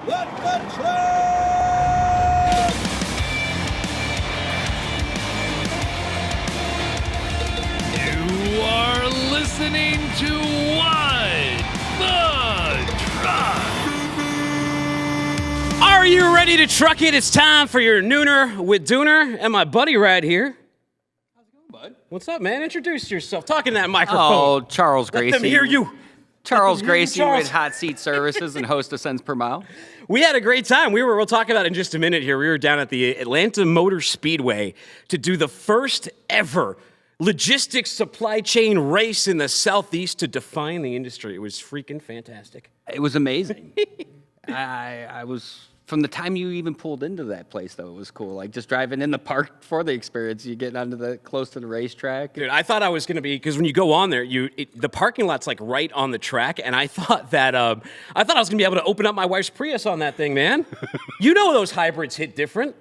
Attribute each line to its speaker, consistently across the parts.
Speaker 1: Let the train!
Speaker 2: You are listening to What the Truck.
Speaker 3: Are you ready to truck it? It's time for your Nooner with Dooner and my buddy right here. How's it going, bud? What's up, man? Introduce yourself. Talking to that microphone.
Speaker 4: Oh, Charles Gracie.
Speaker 3: Let them hear you.
Speaker 4: Charles Gracie
Speaker 3: Charles.
Speaker 4: with Hot Seat Services and host of Cents Per Mile.
Speaker 3: We had a great time. We'll talk about it in just a minute here. We were down at the Atlanta Motor Speedway to do the first ever logistics supply chain race in the Southeast to define the industry. It was freaking fantastic.
Speaker 4: It was amazing. I was, from the time you even pulled into that place, though, it was cool. Like just driving in the park for the experience, you get onto close to the racetrack.
Speaker 3: Dude, I thought I was going to be, because when you go on there, the parking lot's like right on the track, and I thought I was going to be able to open up my wife's Prius on that thing, man. You know those hybrids hit different.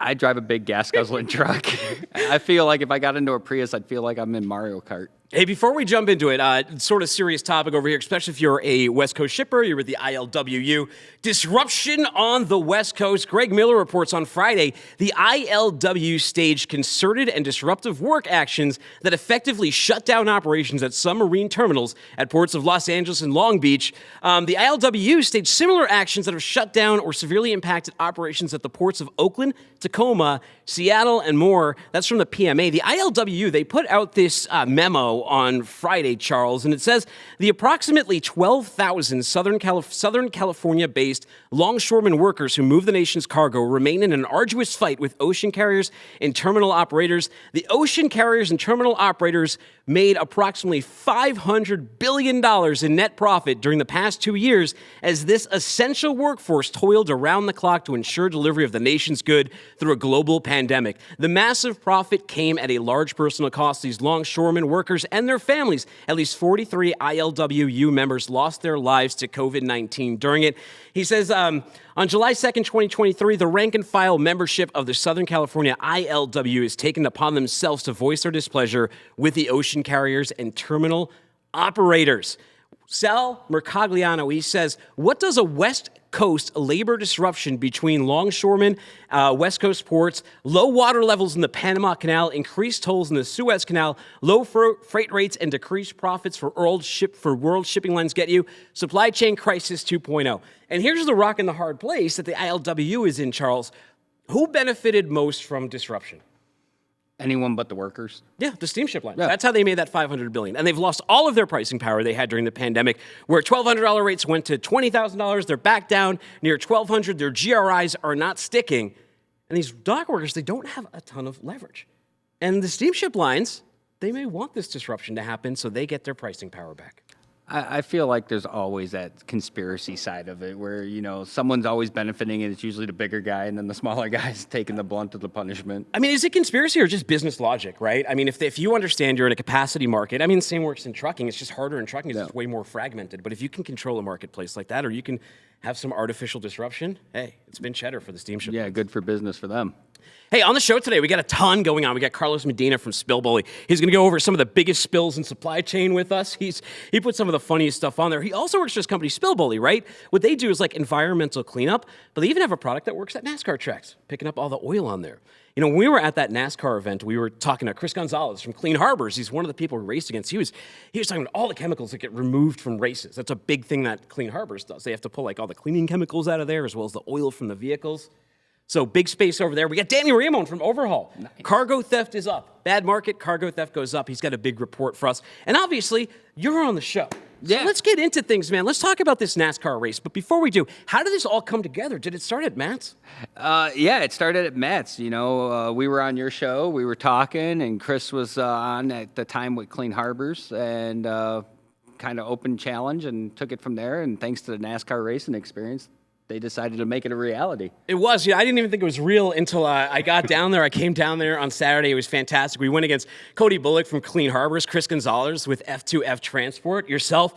Speaker 4: I drive a big gas guzzling truck. I feel like if I got into a Prius, I'd feel like I'm in Mario Kart.
Speaker 3: Hey, before we jump into it, sort of serious topic over here, especially if you're a West Coast shipper, you're with the ILWU. Disruption on the West Coast. Greg Miller reports on Friday, the ILWU staged concerted and disruptive work actions that effectively shut down operations at some marine terminals at ports of Los Angeles and Long Beach. The ILWU staged similar actions that have shut down or severely impacted operations at the ports of Oakland, Tacoma, Seattle, and more. That's from the PMA. The ILWU, they put out this memo on Friday, Charles, and it says the approximately 12,000 Southern California-based longshoreman workers who move the nation's cargo remain in an arduous fight with ocean carriers and terminal operators. The ocean carriers and terminal operators made approximately $500 billion in net profit during the past 2 years as this essential workforce toiled around the clock to ensure delivery of the nation's good through a global pandemic. The massive profit came at a large personal cost to these longshoremen workers and their families. At least 43 ILWU members lost their lives to COVID-19 during it. He says, on July 2nd, 2023, the rank and file membership of the Southern California ILWU has taken upon themselves to voice their displeasure with the ocean carriers and terminal operators. Sal Mercogliano, he says, what does a West Coast labor disruption between longshoremen, West Coast ports, low water levels in the Panama Canal, increased tolls in the Suez Canal, low freight rates, and decreased profits for world shipping lines get you? Supply chain crisis 2.0. And here's the rock and the hard place that the ILWU is in, Charles. Who benefited most from disruption?
Speaker 4: Anyone but the workers?
Speaker 3: Yeah, the steamship lines.
Speaker 4: Yeah.
Speaker 3: That's how they made that $500 billion. And they've lost all of their pricing power they had during the pandemic, where $1,200 rates went to $20,000. They're back down near $1,200. Their GRIs are not sticking. And these dock workers, they don't have a ton of leverage. And the steamship lines, they may want this disruption to happen so they get their pricing power back.
Speaker 4: I feel like there's always that conspiracy side of it where, you know, someone's always benefiting and it's usually the bigger guy and then the smaller guy's taking the blunt of the punishment.
Speaker 3: I mean, is it conspiracy or just business logic, right? I mean, if you understand you're in a capacity market, I mean, the same works in trucking. It's just harder in trucking. It's just way more fragmented. But if you can control a marketplace like that or you can have some artificial disruption, hey, it's been cheddar for the steamship.
Speaker 4: Yeah, good for business for them.
Speaker 3: Hey, on the show today, we got a ton going on. We got Carlos Medina from Spill Bully. He's going to go over some of the biggest spills in supply chain with us. He put some of the funniest stuff on there. He also works for his company, Spill Bully, right? What they do is like environmental cleanup, but they even have a product that works at NASCAR tracks, picking up all the oil on there. You know, when we were at that NASCAR event, we were talking to Chris Gonzalez from Clean Harbors. He's one of the people we raced against. He was talking about all the chemicals that get removed from races. That's a big thing that Clean Harbors does. They have to pull like all the cleaning chemicals out of there as well as the oil from the vehicles. So big space over there. We got Danny Ramon from Overhaul. Nice. Cargo theft is up. Bad market, cargo theft goes up. He's got a big report for us. And obviously, you're on the show. Yeah. So let's get into things, man. Let's talk about this NASCAR race. But before we do, how did this all come together? Did it start at Matt's?
Speaker 4: Yeah, it started at Matt's. You know, we were on your show. We were talking, and Chris was on at the time with Clean Harbors and kind of open challenge and took it from there. And thanks to the NASCAR racing experience, they decided to make it a reality.
Speaker 3: It was. I didn't even think it was real until I got down there. I came down there on Saturday. It was fantastic. We went against Cody Bullock from Clean Harbors, Chris Gonzalez with F2F Transport, yourself,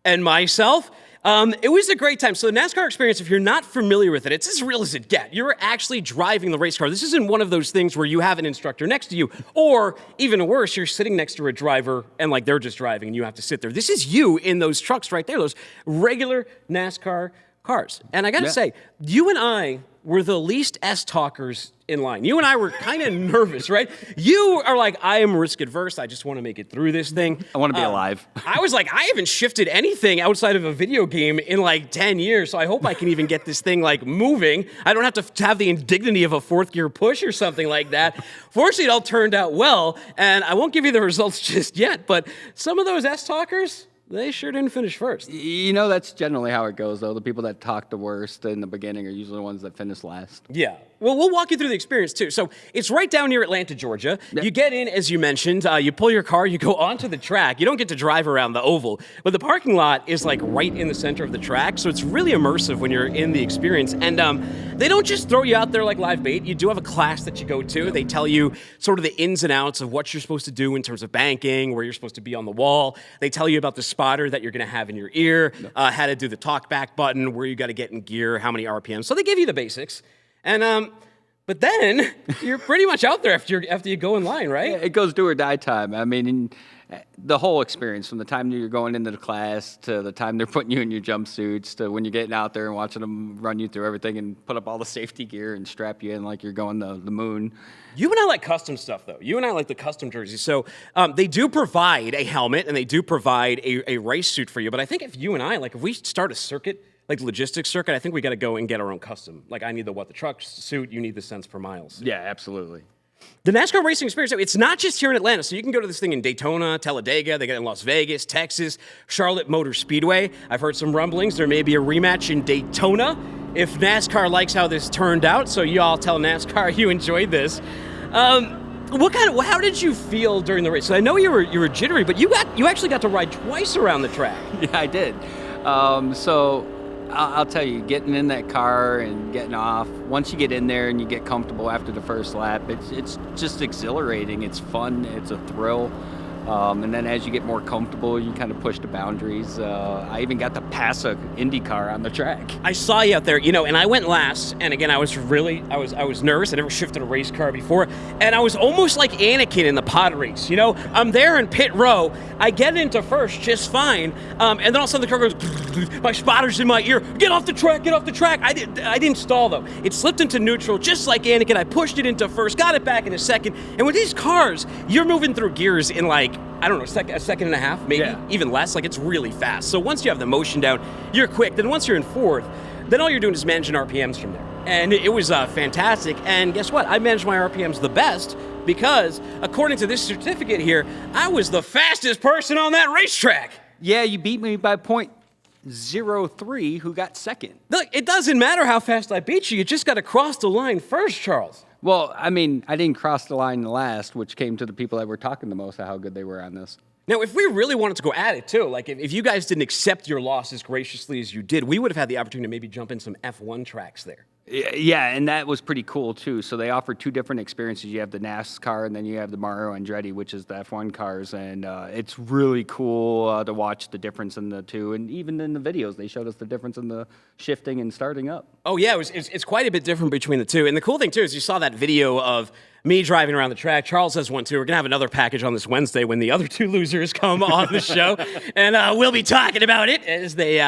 Speaker 3: and myself. It was a great time. So the NASCAR experience, if you're not familiar with it, it's as real as it gets. You're actually driving the race car. This isn't one of those things where you have an instructor next to you, or even worse, you're sitting next to a driver and like they're just driving and you have to sit there. This is you in those trucks right there, those regular NASCAR cars. And I got to say, you and I were the least S-talkers in line. You and I were kind of nervous, right? You are like, I am risk adverse. I just want to make it through this thing.
Speaker 4: I want to be alive.
Speaker 3: I was like, I haven't shifted anything outside of a video game in like 10 years, so I hope I can even get this thing like moving. I don't have to have the indignity of a fourth gear push or something like that. Fortunately, it all turned out well, and I won't give you the results just yet, but some of those S-talkers, they sure didn't finish first.
Speaker 4: You know, that's generally how it goes, though. The people that talk the worst in the beginning are usually the ones that finish last.
Speaker 3: Yeah. Well, we'll walk you through the experience, too. So it's right down near Atlanta, Georgia. Yep. You get in, as you mentioned, you pull your car, you go onto the track. You don't get to drive around the oval, but the parking lot is like right in the center of the track, so it's really immersive when you're in the experience. And they don't just throw you out there like live bait. You do have a class that you go to. They tell you sort of the ins and outs of what you're supposed to do in terms of banking, where you're supposed to be on the wall. They tell you about the spotter that you're going to have in your ear, how to do the talk back button, where you got to get in gear, how many RPMs. So they give you the basics. And but then you're pretty much out there after you go in line, right?
Speaker 4: It goes do or die time. I mean, the whole experience from the time you're going into the class to the time they're putting you in your jumpsuits to when you're getting out there and watching them run you through everything and put up all the safety gear and strap you in like you're going to the moon.
Speaker 3: You and I like custom stuff, though. You and I like the custom jerseys. So they do provide a helmet and they do provide a race suit for you. But I think if you and I, like if we start a circuit, like logistics circuit, I think we got to go and get our own custom. Like I need the truck suit, you need the cents per miles.
Speaker 4: Yeah, absolutely.
Speaker 3: The NASCAR racing experience, it's not just here in Atlanta. So you can go to this thing in Daytona, Talladega. They got it in Las Vegas, Texas, Charlotte Motor Speedway. I've heard some rumblings. There may be a rematch in Daytona if NASCAR likes how this turned out. So you all tell NASCAR you enjoyed this. How did you feel during the race? So I know you were jittery, but you actually got to ride twice around the track.
Speaker 4: Yeah, I did. So I'll tell you, getting in that car and getting off, once you get in there and you get comfortable after the first lap, it's just exhilarating. It's fun. It's a thrill. And then as you get more comfortable, you kind of push the boundaries. I even got to pass a Indy car on the track.
Speaker 3: I saw you out there, and I went last. And again, I was nervous. I never shifted a race car before. And I was almost like Anakin in the pod race. I'm there in pit row. I get into first just fine. And then all of a sudden the car goes, my spotter's in my ear. Get off the track, get off the track. I didn't stall though. It slipped into neutral just like Anakin. I pushed it into first, got it back in a second. And with these cars, you're moving through gears in like, I don't know, a second and a half, maybe, even less. Like, it's really fast. So once you have the motion down, you're quick. Then once you're in fourth, then all you're doing is managing RPMs from there. And it was fantastic. And guess what? I managed my RPMs the best because, according to this certificate here, I was the fastest person on that racetrack.
Speaker 4: Yeah, you beat me by 0.03, who got second.
Speaker 3: Look, it doesn't matter how fast I beat you. You just got to cross the line first, Charles.
Speaker 4: Well, I mean, I didn't cross the line last, which came to the people that were talking the most of how good they were on this.
Speaker 3: Now, if we really wanted to go at it, too, like if you guys didn't accept your loss as graciously as you did, we would have had the opportunity to maybe jump in some F1 tracks there.
Speaker 4: Yeah, and that was pretty cool, too. So they offer two different experiences. You have the NASCAR, and then you have the Mario Andretti, which is the F1 cars. And it's really cool to watch the difference in the two. And even in the videos, they showed us the difference in the shifting and starting up.
Speaker 3: Oh, yeah, it's quite a bit different between the two. And the cool thing, too, is you saw that video of me driving around the track. Charles has one, too. We're going to have another package on this Wednesday when the other two losers come on the show. And we'll be talking about it as they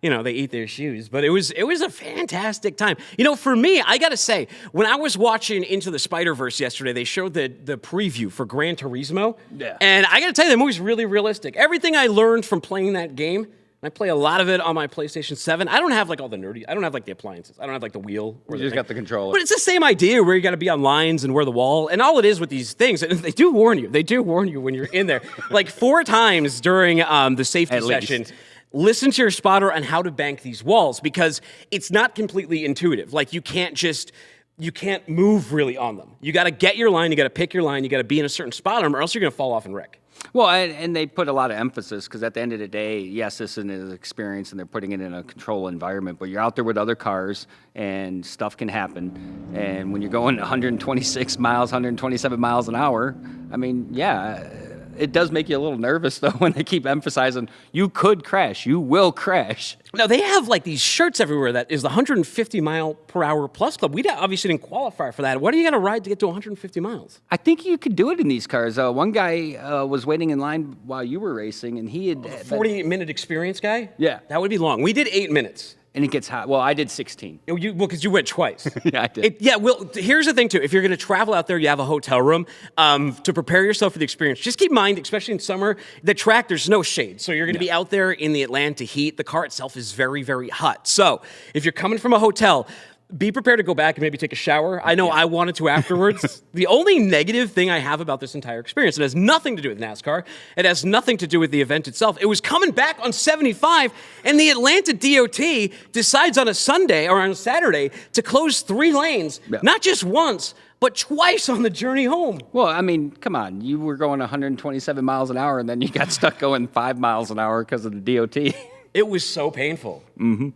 Speaker 3: eat their shoes. But it was a fantastic time. For me, I got to say, when I was watching Into the Spider-Verse yesterday, they showed the preview for Gran Turismo.
Speaker 4: Yeah.
Speaker 3: And I got to tell you, the movie's really realistic. Everything I learned from playing that game, I play a lot of it on my PlayStation 7. I don't have like all the nerdy. I don't have like the appliances. I don't have like the wheel. Or
Speaker 4: you just got the controller.
Speaker 3: But it's the same idea where you got to be on lines and where the wall. And all it is with these things, and they do warn you. They do warn you when you're in there. Like 4 times during the safety session. Listen to your spotter on how to bank these walls because it's not completely intuitive. Like you can't move really on them. You got to get your line. You got to pick your line. You got to be in a certain spot or else you're going to fall off and wreck.
Speaker 4: Well, and they put a lot of emphasis because at the end of the day, yes, this is an experience and they're putting it in a controlled environment, but you're out there with other cars and stuff can happen. And when you're going 126 miles, 127 miles an hour, I mean, yeah, it does make you a little nervous, though, when they keep emphasizing you could crash, you will crash.
Speaker 3: Now, they have like these shirts everywhere that is the 150 mile per hour plus club. We obviously didn't qualify for that. What are you going to ride to get to 150 miles?
Speaker 4: I think you could do it in these cars. One guy was waiting in line while you were racing, and he had...
Speaker 3: 40-minute experience guy?
Speaker 4: Yeah.
Speaker 3: That would be long. We did 8 minutes.
Speaker 4: And it gets hot. Well, I did 16.
Speaker 3: Well, because you went twice.
Speaker 4: Yeah, I did.
Speaker 3: Well, here's the thing, too. If you're going to travel out there, you have a hotel room to prepare yourself for the experience. Just keep in mind, especially in summer, the track, there's no shade. So you're going to be out there in the Atlanta heat. The car itself is very, very hot. So if you're coming from a hotel, be prepared to go back and maybe take a shower. I know I wanted to afterwards. The only negative thing I have about this entire experience, it has nothing to do with NASCAR. It has nothing to do with the event itself. It was coming back on 75, and the Atlanta DOT decides on a Sunday or on a Saturday to close 3 lanes, not just once, but twice on the journey home.
Speaker 4: Well, I mean, come on. You were going 127 miles an hour, and then you got stuck going 5 miles an hour because of the DOT.
Speaker 3: It was so painful. Mm-hmm.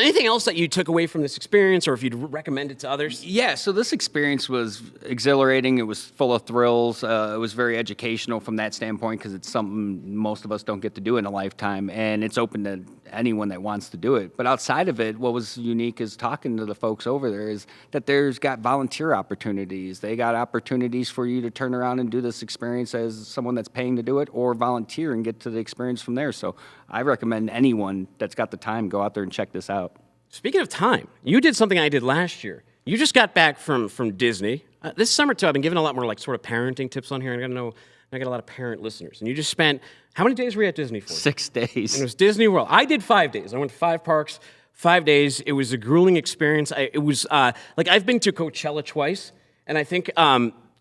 Speaker 3: Anything else that you took away from this experience, or if you'd recommend it to others?
Speaker 4: Yeah, so this experience was exhilarating. It was full of thrills. It was very educational from that standpoint because it's something most of us don't get to do in a lifetime, and it's open to anyone that wants to do it. But outside of it, what was unique is talking to the folks over there is that there's got volunteer opportunities. They got opportunities for you to turn around and do this experience as someone that's paying to do it, or volunteer and get to the experience from there. So I recommend anyone that's got the time, go out there and check this out.
Speaker 3: Speaking of time, you did something I did last year. You just got back from Disney. This summer, too, I've been giving a lot more like sort of parenting tips on here, and I got a lot of parent listeners. And you just spent, how many days were you at Disney for?
Speaker 4: 6 days.
Speaker 3: And it was Disney World. I did 5 days. I went to 5 parks, 5 days. It was a grueling experience. It was like I've been to Coachella twice, and I think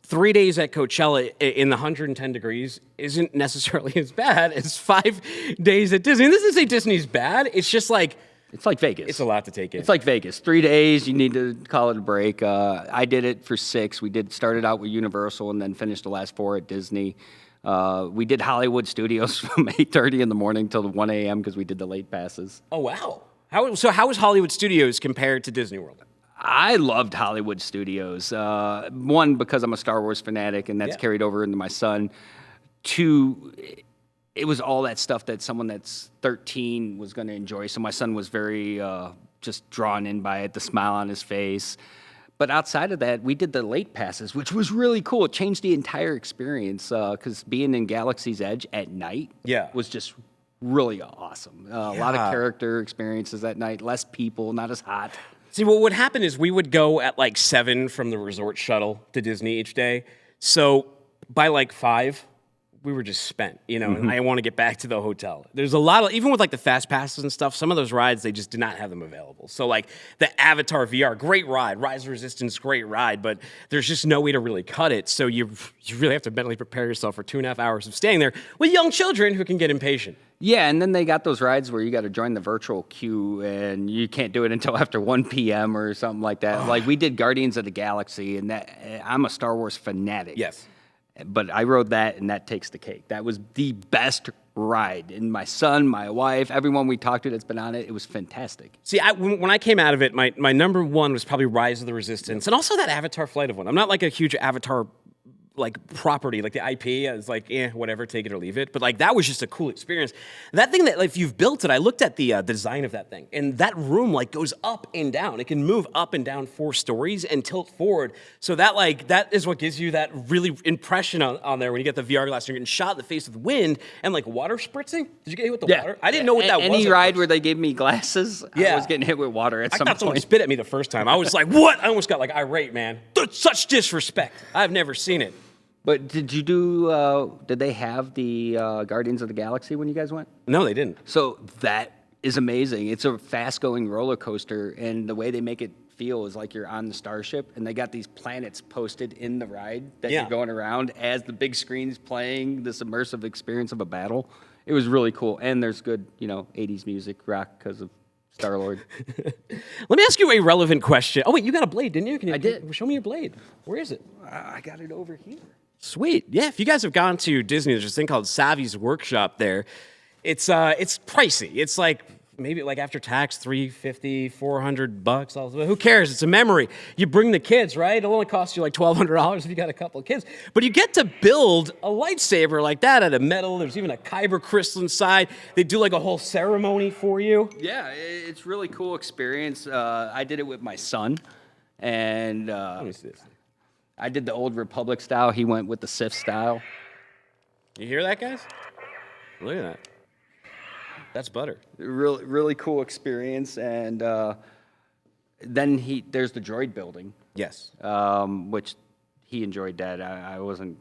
Speaker 3: 3 days at Coachella in the 110 degrees isn't necessarily as bad as 5 days at Disney. And this isn't to say Disney's bad. It's just like,
Speaker 4: it's like Vegas.
Speaker 3: It's a lot to take in.
Speaker 4: It's like Vegas. 3 days, you need to call it a break. I did it for 6. We started out with Universal and then finished the last 4 at Disney. We did Hollywood Studios from 8:30 in the morning till 1 a.m. because we did the late passes.
Speaker 3: Oh, wow. How was Hollywood Studios compared to Disney World?
Speaker 4: I loved Hollywood Studios. One, because I'm a Star Wars fanatic, and that's carried over into my son. 2, it was all that stuff that someone that's 13 was going to enjoy. So my son was very just drawn in by it, the smile on his face. But outside of that, we did the late passes, which was really cool. It changed the entire experience because being in Galaxy's Edge at night was just really awesome. A lot of character experiences at night, less people, not as hot.
Speaker 3: See, what would happen is we would go at like 7 from the resort shuttle to Disney each day. So by like 5, we were just spent, and I want to get back to the hotel. There's a lot of, even with like the fast passes and stuff, some of those rides, they just did not have them available. So like the Avatar VR, great ride, Rise of Resistance, great ride, but there's just no way to really cut it. So you really have to mentally prepare yourself for 2.5 hours of staying there with young children who can get impatient.
Speaker 4: Yeah, and then they got those rides where you got to join the virtual queue, and you can't do it until after 1 p.m. or something like that. Like we did Guardians of the Galaxy, and I'm a Star Wars fanatic.
Speaker 3: Yes.
Speaker 4: But I rode that, and that takes the cake. That was the best ride. And my son, my wife, everyone we talked to that's been on it, it was fantastic.
Speaker 3: See, when I came out of it, my number one was probably Rise of the Resistance, and also that Avatar Flight of One. I'm not like a huge Avatar like property, like the IP is like, whatever, take it or leave it. But like that was just a cool experience. That thing that like, if you've built it, I looked at the design of that thing, and that room like goes up and down. It can move up and down 4 stories and tilt forward. So that is what gives you that really impression on there when you get the VR glass and you're getting shot in the face with wind and like water spritzing. Did you get hit with the water? I didn't know what that was.
Speaker 4: Any ride where they gave me glasses, I was getting hit with water at some point.
Speaker 3: I thought someone spit at me the first time. I was like, what? I almost got like irate, man. Such disrespect. I've never seen it.
Speaker 4: But did they have the Guardians of the Galaxy when you guys went?
Speaker 3: No, they didn't.
Speaker 4: So that is amazing. It's a fast-going roller coaster, and the way they make it feel is like you're on the starship, and they got these planets posted in the ride that you're going around as the big screen's playing this immersive experience of a battle. It was really cool, and there's good, 80s music, rock, because of Star-Lord.
Speaker 3: Let me ask you a relevant question. Oh, wait, you got a blade, didn't you?
Speaker 4: I did.
Speaker 3: Show me your blade. Where is it?
Speaker 4: I got it over here.
Speaker 3: Sweet. Yeah, if you guys have gone to Disney, there's this thing called Savi's Workshop there. It's pricey. It's like maybe like after tax, $350, $400. Who cares? It's a memory. You bring the kids, right? It'll only cost you like $1,200 if you got a couple of kids. But you get to build a lightsaber like that out of metal. There's even a kyber crystal inside. They do like a whole ceremony for you.
Speaker 4: Yeah, it's really cool experience. I did it with my son, and
Speaker 3: Let me see this.
Speaker 4: I did the old Republic style. He went with the Sith style.
Speaker 3: You hear that, guys? Look at that. That's butter.
Speaker 4: Really, really cool experience. And then there's the droid building,
Speaker 3: Yes.
Speaker 4: which he enjoyed that. I wasn't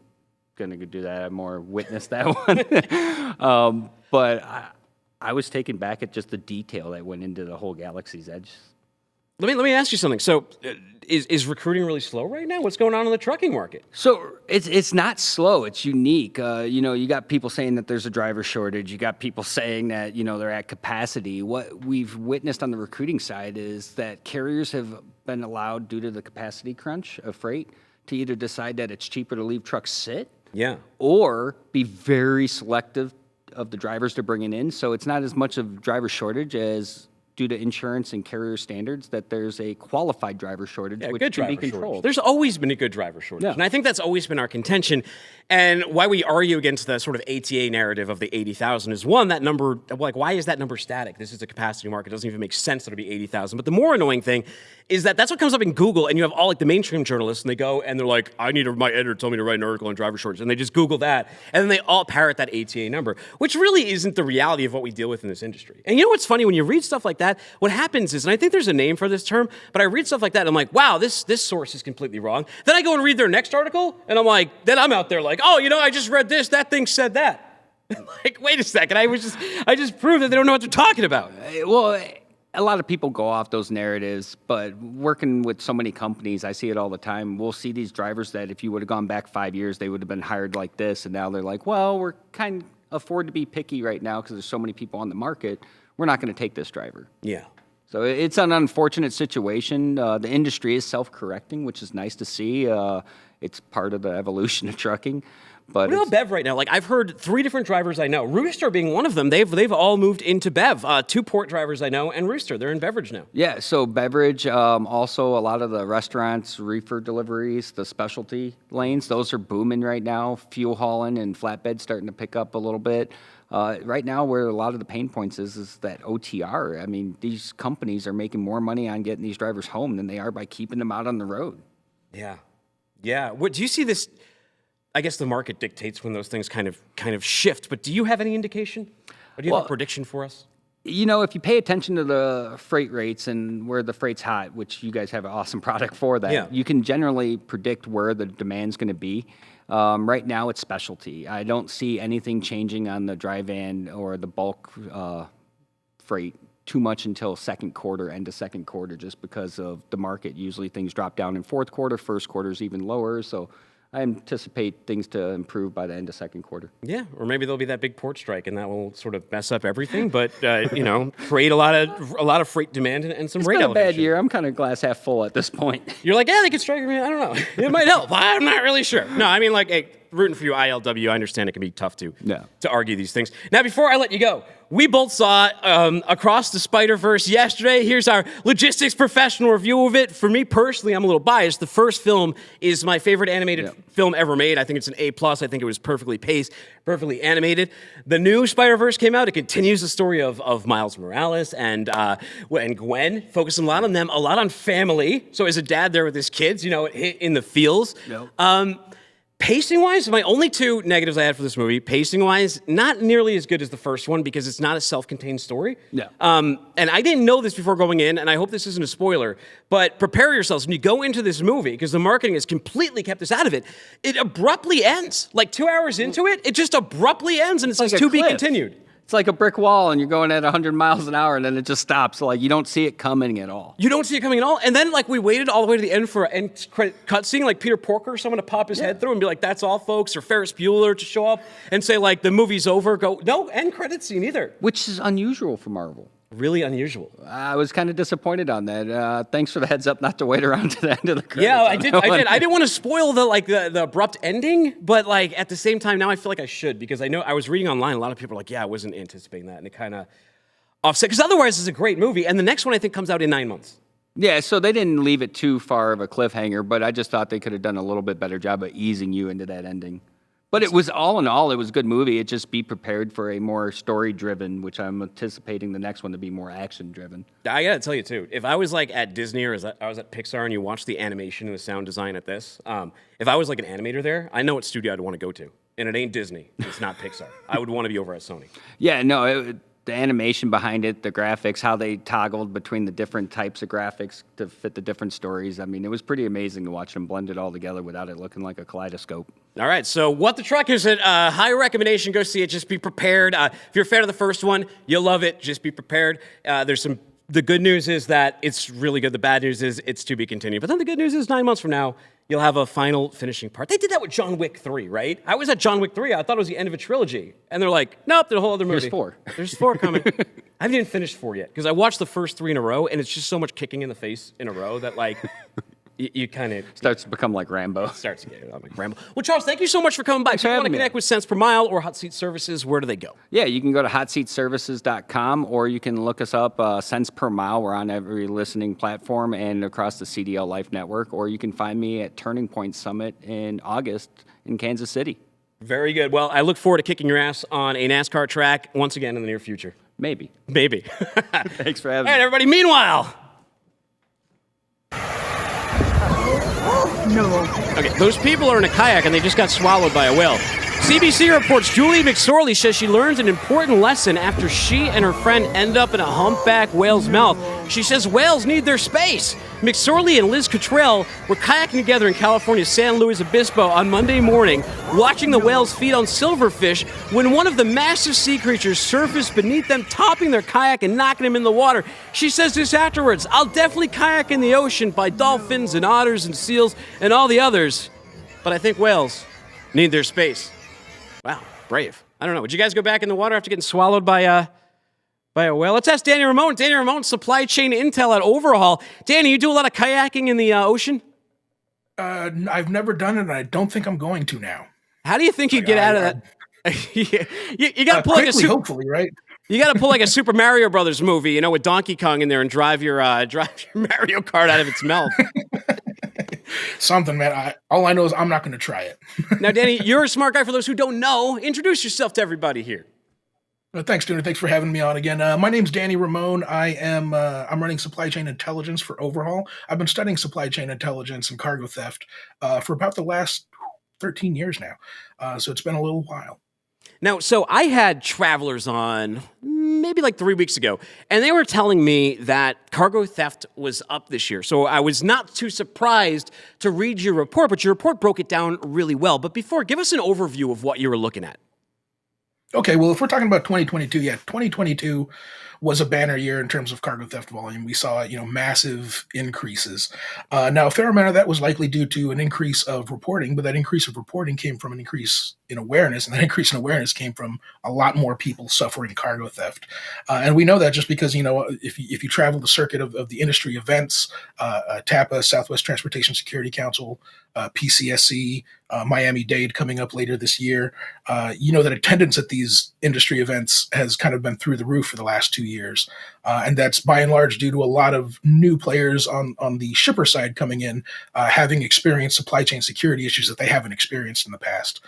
Speaker 4: going to do that. I more witnessed that one. But I was taken back at just the detail that went into the whole Galaxy's Edge.
Speaker 3: Let me ask you something. So, is recruiting really slow right now? What's going on in the trucking market?
Speaker 4: So it's not slow. It's unique. You got people saying that there's a driver shortage. You got people saying that they're at capacity. What we've witnessed on the recruiting side is that carriers have been allowed, due to the capacity crunch of freight, to either decide that it's cheaper to leave trucks sit,
Speaker 3: Yeah.
Speaker 4: or be very selective of the drivers they're bringing in. So it's not as much of driver shortage as, due to insurance and carrier standards, that there's a qualified driver shortage, which
Speaker 3: good
Speaker 4: can be
Speaker 3: driver
Speaker 4: controlled.
Speaker 3: shortage. There's always been a good driver shortage.
Speaker 4: Yeah.
Speaker 3: And I think that's always been our contention. And why we argue against the sort of ATA narrative of the 80,000 is, one, that number, like, why is that number static? This is a capacity market. It doesn't even make sense that it'll be 80,000. But the more annoying thing is that that's what comes up in Google, and you have all like the mainstream journalists, and they go and they're like, I need my editor told me to write an article on driver shortage. And they just Google that, and then they all parrot that ATA number, which really isn't the reality of what we deal with in this industry. And you know what's funny? When you read stuff like that, what happens is, and I think there's a name for this term, but I read stuff like that, and I'm like, wow, this source is completely wrong. Then I go and read their next article, and I'm like, then I'm out there like, oh, I just read this, that thing said that. Like, wait a second, I just proved that they don't know what they're talking about.
Speaker 4: Well, a lot of people go off those narratives, but working with so many companies, I see it all the time. We'll see these drivers that if you would have gone back 5 years, they would have been hired like this, and now they're like, well, we're kind of afford to be picky right now because there's so many people on the market. We're not going to take this driver.
Speaker 3: Yeah.
Speaker 4: So it's an unfortunate situation. The industry is self-correcting, which is nice to see. It's part of the evolution of trucking. But
Speaker 3: what about Bev right now? Like, I've heard 3 different drivers I know, Rooster being one of them. They've all moved into Bev. 2 port drivers I know, and Rooster, they're in beverage now.
Speaker 4: yeah, so beverage, also a lot of the restaurants, reefer deliveries, the specialty lanes, those are booming right now. Fuel hauling and flatbed starting to pick up a little bit. Right now, where a lot of the pain points is that OTR. I mean, these companies are making more money on getting these drivers home than they are by keeping them out on the road.
Speaker 3: Yeah. Yeah. What do you see this? I guess the market dictates when those things kind of shift, but do you have any indication? Or do you have a prediction for us?
Speaker 4: If you pay attention to the freight rates and where the freight's hot, which you guys have an awesome product for that, you can generally predict where the demand's going to be. Right now, it's specialty. I don't see anything changing on the dry van or the bulk freight too much until second quarter, end of second quarter, just because of the market. Usually things drop down in fourth quarter, first quarter is even lower, so I anticipate things to improve by the end of second quarter.
Speaker 3: Yeah, or maybe there'll be that big port strike, and that will sort of mess up everything. But create a lot of freight demand and some rate elevation.
Speaker 4: It's been a bad year. I'm kind of glass half full at this point.
Speaker 3: You're like, yeah, they could strike me. I don't know. It might help. I'm not really sure. No, I mean, like, hey, rooting for you, ILW. I understand it can be tough to argue these things. Now, before I let you go, we both saw Across the Spider-Verse yesterday. Here's our logistics professional review of it. For me personally, I'm a little biased. The first film is my favorite animated film ever made. I think it's an A+. I think it was perfectly paced, perfectly animated. The new Spider-Verse came out. It continues the story of Miles Morales and Gwen, focusing a lot on them, a lot on family. So as a dad there with his kids, in the feels. Pacing-wise, my only 2 negatives I had for this movie, pacing-wise, not nearly as good as the first one because it's not a self-contained story. And I didn't know this before going in, and I hope this isn't a spoiler, but prepare yourselves. When you go into this movie, because the marketing has completely kept us out of it, it abruptly ends. Like 2 hours into it, it just abruptly ends, and it says to be continued.
Speaker 4: It's like a brick wall, and you're going at 100 miles an hour, and then it just stops. So, you don't see it coming at all.
Speaker 3: You don't see it coming at all. And then, we waited all the way to the end for an end credit cutscene, like Peter Porker, someone to pop his head through and be like, that's all, folks, or Ferris Bueller to show up and say, the movie's over. Go, no end credit scene either.
Speaker 4: Which is unusual for Marvel.
Speaker 3: Really unusual.
Speaker 4: I was kind of disappointed on that. Thanks for the heads up not to wait around to the end of the credits.
Speaker 3: Yeah, I did. I didn't want to spoil the abrupt ending, but at the same time, now I feel like I should because I know I was reading online. A lot of people are like, "Yeah, I wasn't anticipating that," and it kind of offset because otherwise, it's a great movie. And the next one I think comes out in 9 months.
Speaker 4: Yeah, so they didn't leave it too far of a cliffhanger, but I just thought they could have done a little bit better job of easing you into that ending. But it was all in all, it was a good movie. It just be prepared for a more story-driven, which I'm anticipating the next one to be more action-driven.
Speaker 3: I gotta tell you too, if I was at Disney or I was at Pixar and you watch the animation and the sound design at this, if I was an animator there, I know what studio I'd want to go to. And it ain't Disney. It's not Pixar. I would want to be over at Sony.
Speaker 4: Yeah, no, the animation behind it, the graphics, how they toggled between the different types of graphics to fit the different stories. I mean, it was pretty amazing to watch them blend it all together without it looking like a kaleidoscope.
Speaker 3: All right, so What the Truck is a high recommendation. Go see it. Just be prepared. If you're a fan of the first one, you'll love it. Just be prepared. The good news is that it's really good. The bad news is it's to be continued. But then the good news is 9 months from now, you'll have a final finishing part. They did that with John Wick 3, right? I was at John Wick 3. I thought it was the end of a trilogy. And they're like, nope, there's a whole other movie.
Speaker 4: There's 4.
Speaker 3: There's 4 coming. I haven't even finished 4 yet because I watched the first 3 in a row, and it's just so much kicking in the face in a row that, like, you kind of...
Speaker 4: Starts to become like Rambo.
Speaker 3: Starts to get like Rambo. Well, Charles, thank you so much for coming by. If you want to connect with Cents Per Mile or Hot Seat Services, where do they go?
Speaker 4: Yeah, you can go to hotseatservices.com, or you can look us up, Cents Per Mile. We're on every listening platform and across the CDL Life Network, or you can find me at Turning Point Summit in August in Kansas City.
Speaker 3: Very good. Well, I look forward to kicking your ass on a NASCAR track once again in the near future.
Speaker 4: Maybe.
Speaker 3: Thanks
Speaker 4: for having
Speaker 3: me. All right,
Speaker 4: me.
Speaker 3: everybody. Meanwhile...
Speaker 5: No.
Speaker 3: Okay, those people are in a kayak and they just got swallowed by a whale. CBC reports Julie McSorley says she learns an important lesson after she and her friend end up in a humpback whale's mouth. She says whales need their space. McSorley and Liz Cottrell were kayaking together in California's San Luis Obispo on Monday morning, watching the whales feed on silverfish when one of the massive sea creatures surfaced beneath them, topping their kayak and knocking them in the water. She says this afterwards, "I'll definitely kayak in the ocean by dolphins and otters and seals and all the others, but I think whales need their space." Wow, brave. I don't know. Would you guys go back in the water after getting swallowed by a whale? Let's ask Danny Ramon. Danny Ramon, supply chain intel at Overhaul. Danny, you do a lot of kayaking in the ocean?
Speaker 1: I've never done it, and I don't think I'm going to now.
Speaker 3: How do you think you get out of that? you got to pull
Speaker 1: quickly, hopefully, right?
Speaker 3: You got to pull like a Super Mario Brothers movie, you know, with Donkey Kong in there and drive your Mario Kart out of its mouth.
Speaker 1: Something, man. All I know is I'm not going to try it.
Speaker 3: Now, Danny, you're a smart guy. For those who don't know, introduce yourself to everybody here.
Speaker 1: Thanks, Tuna. Thanks for having me on again. My name's Danny Ramon. I'm running supply chain intelligence for Overhaul. I've been studying supply chain intelligence and cargo theft for about the last 13 years now. So it's been a little while.
Speaker 3: Now, so I had travelers on maybe like 3 weeks ago, and they were telling me that cargo theft was up this year. So I was not too surprised to read your report, but your report broke it down really well. But before, give us an overview of what you were looking at.
Speaker 1: Okay, well, if we're talking about 2022, 2022 was a banner year in terms of cargo theft volume. We saw, massive increases. Now, a fair amount of that was likely due to an increase of reporting, but that increase of reporting came from an increase in awareness, and that increase in awareness came from a lot more people suffering cargo theft. And we know that just because, if you travel the circuit of the industry events, TAPA, Southwest Transportation Security Council, PCSC, Miami-Dade coming up later this year, that attendance at these industry events has kind of been through the roof for the last 2 years. And that's by and large due to a lot of new players on the shipper side coming in, having experienced supply chain security issues that they haven't experienced in the past.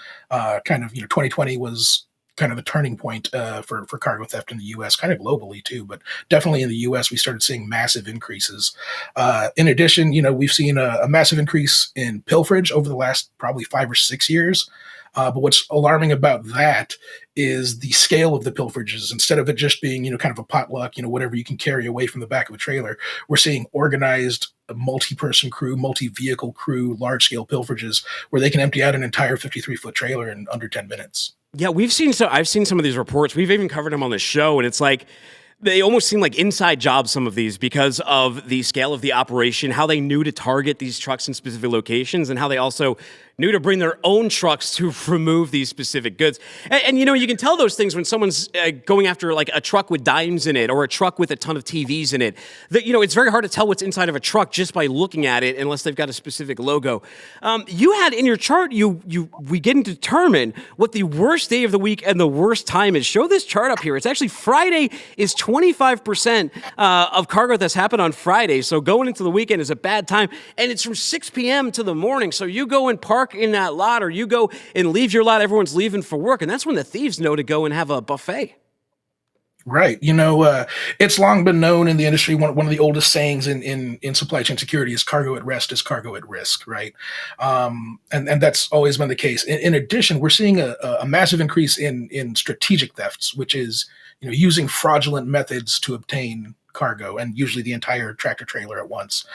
Speaker 1: 2020 was kind of the turning point for cargo theft in the U.S., kind of globally too, but definitely in the U.S. we started seeing massive increases. In addition, we've seen a massive increase in pilferage over the last probably 5 or 6 years. But what's alarming about that is the scale of the pilferages. Instead of it just being, kind of a potluck, whatever you can carry away from the back of a trailer, we're seeing organized multi-person crew, multi-vehicle crew, large-scale pilferages where they can empty out an entire 53-foot trailer in under 10 minutes.
Speaker 3: Yeah, I've seen some of these reports. We've even covered them on the show, and it's like they almost seem like inside jobs, some of these, because of the scale of the operation, how they knew to target these trucks in specific locations, and how they also knew to bring their own trucks to remove these specific goods. And you can tell those things when someone's going after like a truck with dimes in it or a truck with a ton of TVs in it. That, it's very hard to tell what's inside of a truck just by looking at it unless they've got a specific logo. You had in your chart, we didn't determine what the worst day of the week and the worst time is. Show this chart up here. It's actually Friday is 25% of cargo that's happened on Friday. So going into the weekend is a bad time. And it's from 6 p.m. to the morning. So you go and park in that lot, or you go and leave your lot, everyone's leaving for work, and that's when the thieves know to go and have a buffet.
Speaker 1: Right. It's long been known in the industry. One of the oldest sayings in supply chain security is cargo at rest is cargo at risk, right? And that's always been the case. In addition, we're seeing a massive increase in strategic thefts, which is using fraudulent methods to obtain cargo and usually the entire tractor trailer at once.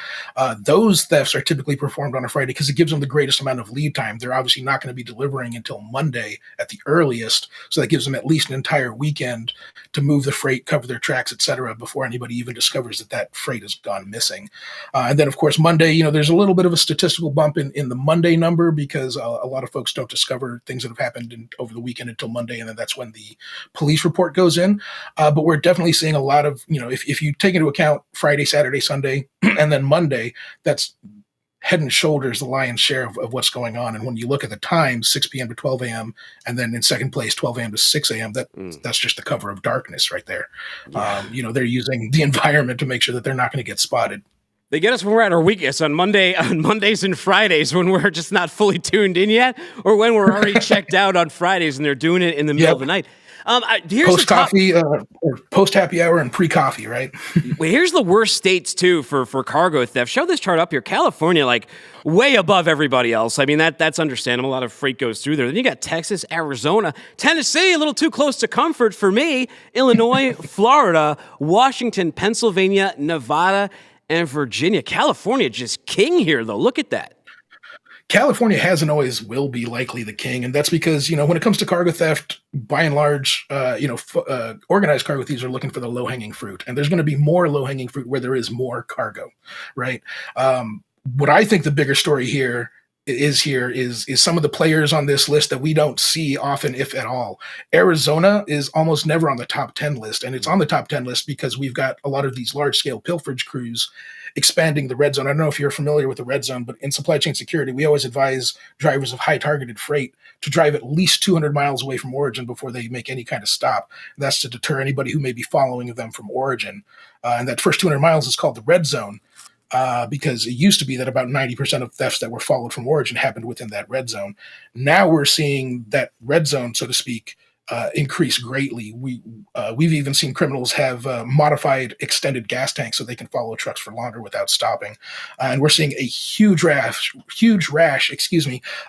Speaker 1: Those thefts are typically performed on a Friday because it gives them the greatest amount of lead time. They're obviously not going to be delivering until Monday at the earliest, so that gives them at least an entire weekend to move the freight, cover their tracks, et cetera, before anybody even discovers that freight has gone missing. And then, of course, Monday, there's a little bit of a statistical bump in the Monday number because a lot of folks don't discover things that have happened over the weekend until Monday, and then that's when the police report goes in. But we're definitely seeing a lot of, if you take into account Friday, Saturday, Sunday, and then Monday, that's head and shoulders the lion's share of what's going on. And when you look at the times, 6 p.m. to 12 a.m., and then in second place, 12 a.m. to 6 a.m., that's just the cover of darkness right there. Yeah. They're using the environment to make sure that they're not going to get spotted.
Speaker 3: They get us when we're at our weakest on Mondays and Fridays when we're just not fully tuned in yet, or when we're already checked out on Fridays and they're doing it in the middle of the night.
Speaker 1: Post coffee, or post happy hour, and pre coffee, right?
Speaker 3: Well, here's the worst states too for cargo theft. Show this chart up here. California, like way above everybody else. I mean that's understandable. A lot of freight goes through there. Then you got Texas, Arizona, Tennessee, a little too close to comfort for me. Illinois, Florida, Washington, Pennsylvania, Nevada, and Virginia. California just king here though. Look at that.
Speaker 1: California has and always will be likely the king, and that's because when it comes to cargo theft, by and large, organized cargo thieves are looking for the low-hanging fruit, and there's going to be more low-hanging fruit where there is more cargo, right? What I think the bigger story here is some of the players on this list that we don't see often, if at all. Arizona is almost never on the top 10 list, and it's on the top 10 list because we've got a lot of these large-scale pilferage crews expanding the red zone. I don't know if you're familiar with the red zone, but in supply chain security, we always advise drivers of high targeted freight to drive at least 200 miles away from origin before they make any kind of stop. That's to deter anybody who may be following them from origin. And that first 200 miles is called the red zone because it used to be that about 90% of thefts that were followed from origin happened within that red zone. Now we're seeing that red zone, so to speak, increase greatly. We've even seen criminals have modified extended gas tanks so they can follow trucks for longer without stopping. And we're seeing a huge rash,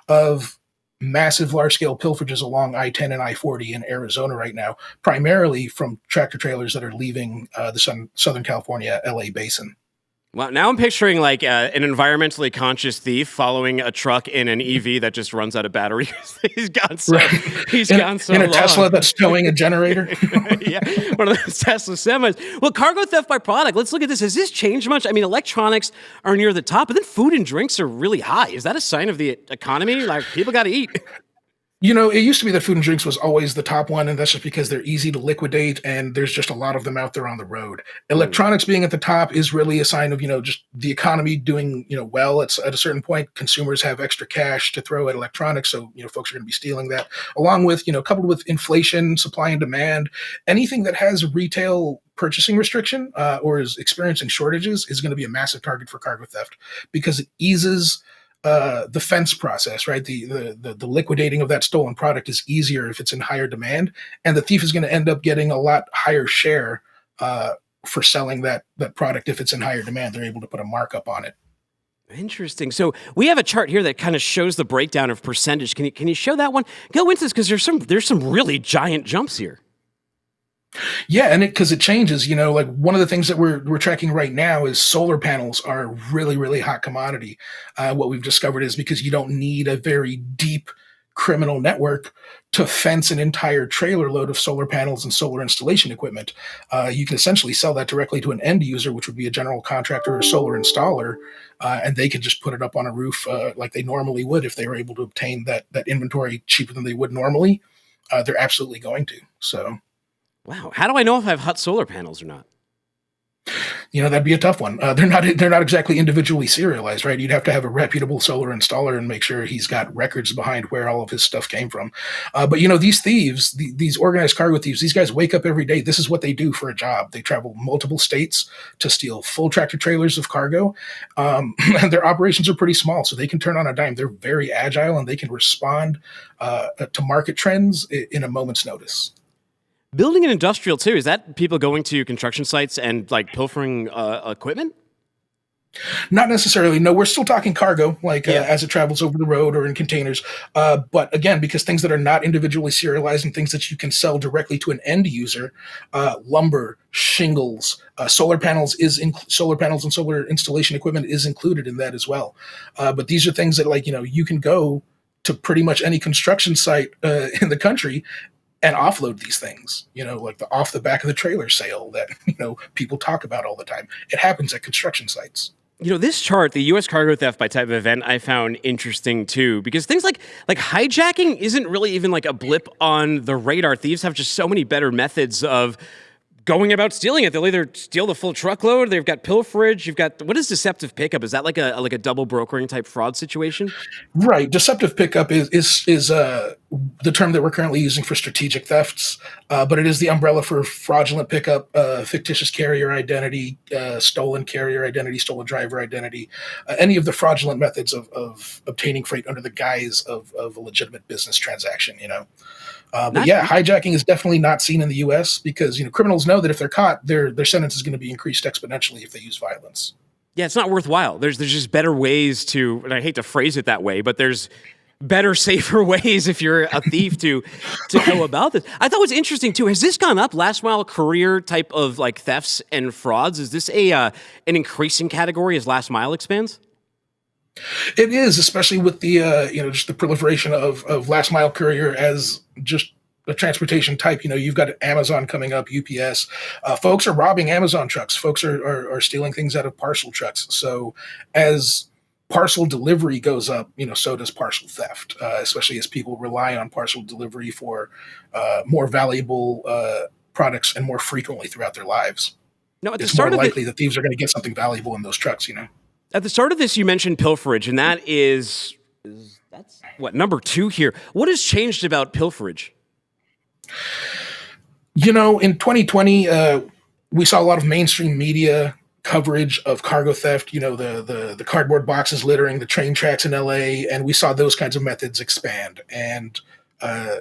Speaker 1: of massive large-scale pilferages along I-10 and I-40 in Arizona right now, primarily from tractor trailers that are leaving the Southern California, LA basin.
Speaker 3: Well, now I'm picturing like an environmentally conscious thief following a truck in an EV that just runs out of batteries. He's gone so
Speaker 1: in a Tesla that's towing a generator.
Speaker 3: Yeah, one of those Tesla semis. Well, cargo theft by product. Let's look at this. Has this changed much? I mean, electronics are near the top, but then food and drinks are really high. Is that a sign of the economy? Like people got to eat.
Speaker 1: It used to be that food and drinks was always the top one, and that's just because they're easy to liquidate, and there's just a lot of them out there on the road. Electronics being at the top is really a sign of, just the economy doing, well. It's at a certain point, consumers have extra cash to throw at electronics, so, folks are going to be stealing that. Along with, coupled with inflation, supply and demand, anything that has a retail purchasing restriction or is experiencing shortages is going to be a massive target for cargo theft because it eases the fence process, right? The liquidating of that stolen product is easier if it's in higher demand, and the thief is going to end up getting a lot higher share for selling that product if it's in higher demand. They're able to put a markup on it.
Speaker 3: Interesting. So we have a chart here that kind of shows the breakdown of percentage. Can you show that one? Go into this because there's some really giant jumps here.
Speaker 1: Yeah, and because it changes, like one of the things that we're tracking right now is solar panels are a really, really hot commodity. What we've discovered is because you don't need a very deep criminal network to fence an entire trailer load of solar panels and solar installation equipment. You can essentially sell that directly to an end user, which would be a general contractor or solar installer, and they can just put it up on a roof like they normally would if they were able to obtain that inventory cheaper than they would normally. They're absolutely going to. So.
Speaker 3: Wow. How do I know if I have hot solar panels or not?
Speaker 1: That'd be a tough one. They're not exactly individually serialized, right? You'd have to have a reputable solar installer and make sure he's got records behind where all of his stuff came from. But these thieves, these organized cargo thieves, these guys wake up every day. This is what they do for a job. They travel multiple states to steal full tractor trailers of cargo. And their operations are pretty small, so they can turn on a dime. They're very agile and they can respond to market trends in a moment's notice.
Speaker 3: Building and industrial too. Is that people going to construction sites and like pilfering equipment?
Speaker 1: Not necessarily. No, we're still talking cargo, like
Speaker 3: Yeah.
Speaker 1: as it travels over the road or in containers. But again, because things that are not individually serialized and things that you can sell directly to an end user, lumber, shingles, solar panels and solar installation equipment is included in that as well. But these are things that, like, you can go to pretty much any construction site in the country and offload these things, like the off the back of the trailer sale that, people talk about all the time. It happens at construction sites.
Speaker 3: This chart, the U.S. cargo theft by type of event, I found interesting too, because things like hijacking isn't really even like a blip on the radar. Thieves have just so many better methods of going about stealing it. They'll either steal the full truckload, they've got pilferage, you've got, what is deceptive pickup? Is that like a double brokering type fraud situation?
Speaker 1: Right. Deceptive pickup is the term that we're currently using for strategic thefts, but it is the umbrella for fraudulent pickup, fictitious carrier identity, stolen carrier identity, stolen driver identity, any of the fraudulent methods of obtaining freight under the guise of a legitimate business transaction. But yeah, hijacking is definitely not seen in the U.S. because criminals know that if they're caught, their sentence is going to be increased exponentially if they use violence.
Speaker 3: Yeah, it's not worthwhile. There's just better ways to, and I hate to phrase it that way, but there's better, safer ways if you're a thief to go about this. I thought it was interesting too. Has this gone up? Last mile courier type of like thefts and frauds? Is this an increasing category as last mile expands?
Speaker 1: It is, especially with the just the proliferation of last mile courier as just a transportation type. You've got Amazon coming up, UPS. Folks are robbing Amazon trucks. Folks are stealing things out of parcel trucks. So as parcel delivery goes up, so does parcel theft, especially as people rely on parcel delivery for more valuable products and more frequently throughout their lives.
Speaker 3: No, at the
Speaker 1: It's
Speaker 3: start
Speaker 1: more
Speaker 3: of
Speaker 1: likely that thieves are going to get something valuable in those trucks.
Speaker 3: At the start of this, you mentioned pilferage, and that's what, number 2 here. What has changed about pilferage?
Speaker 1: In 2020, we saw a lot of mainstream media coverage of cargo theft. The cardboard boxes littering the train tracks in LA, and we saw those kinds of methods expand, and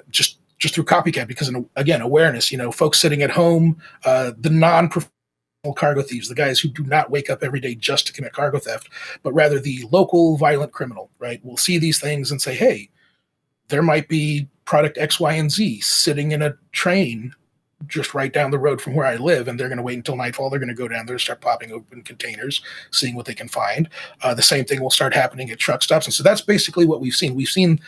Speaker 1: just through copycat, because again, awareness. Folks sitting at home, the non-professional cargo thieves, the guys who do not wake up every day just to commit cargo theft, but rather the local violent criminal, right, will see these things and say, hey, there might be product X, Y, and Z sitting in a train just right down the road from where I live, and they're going to wait until nightfall. They're going to go down there, start popping open containers, seeing what they can find. The same thing will start happening at truck stops. And so that's basically what we've seen. We've seen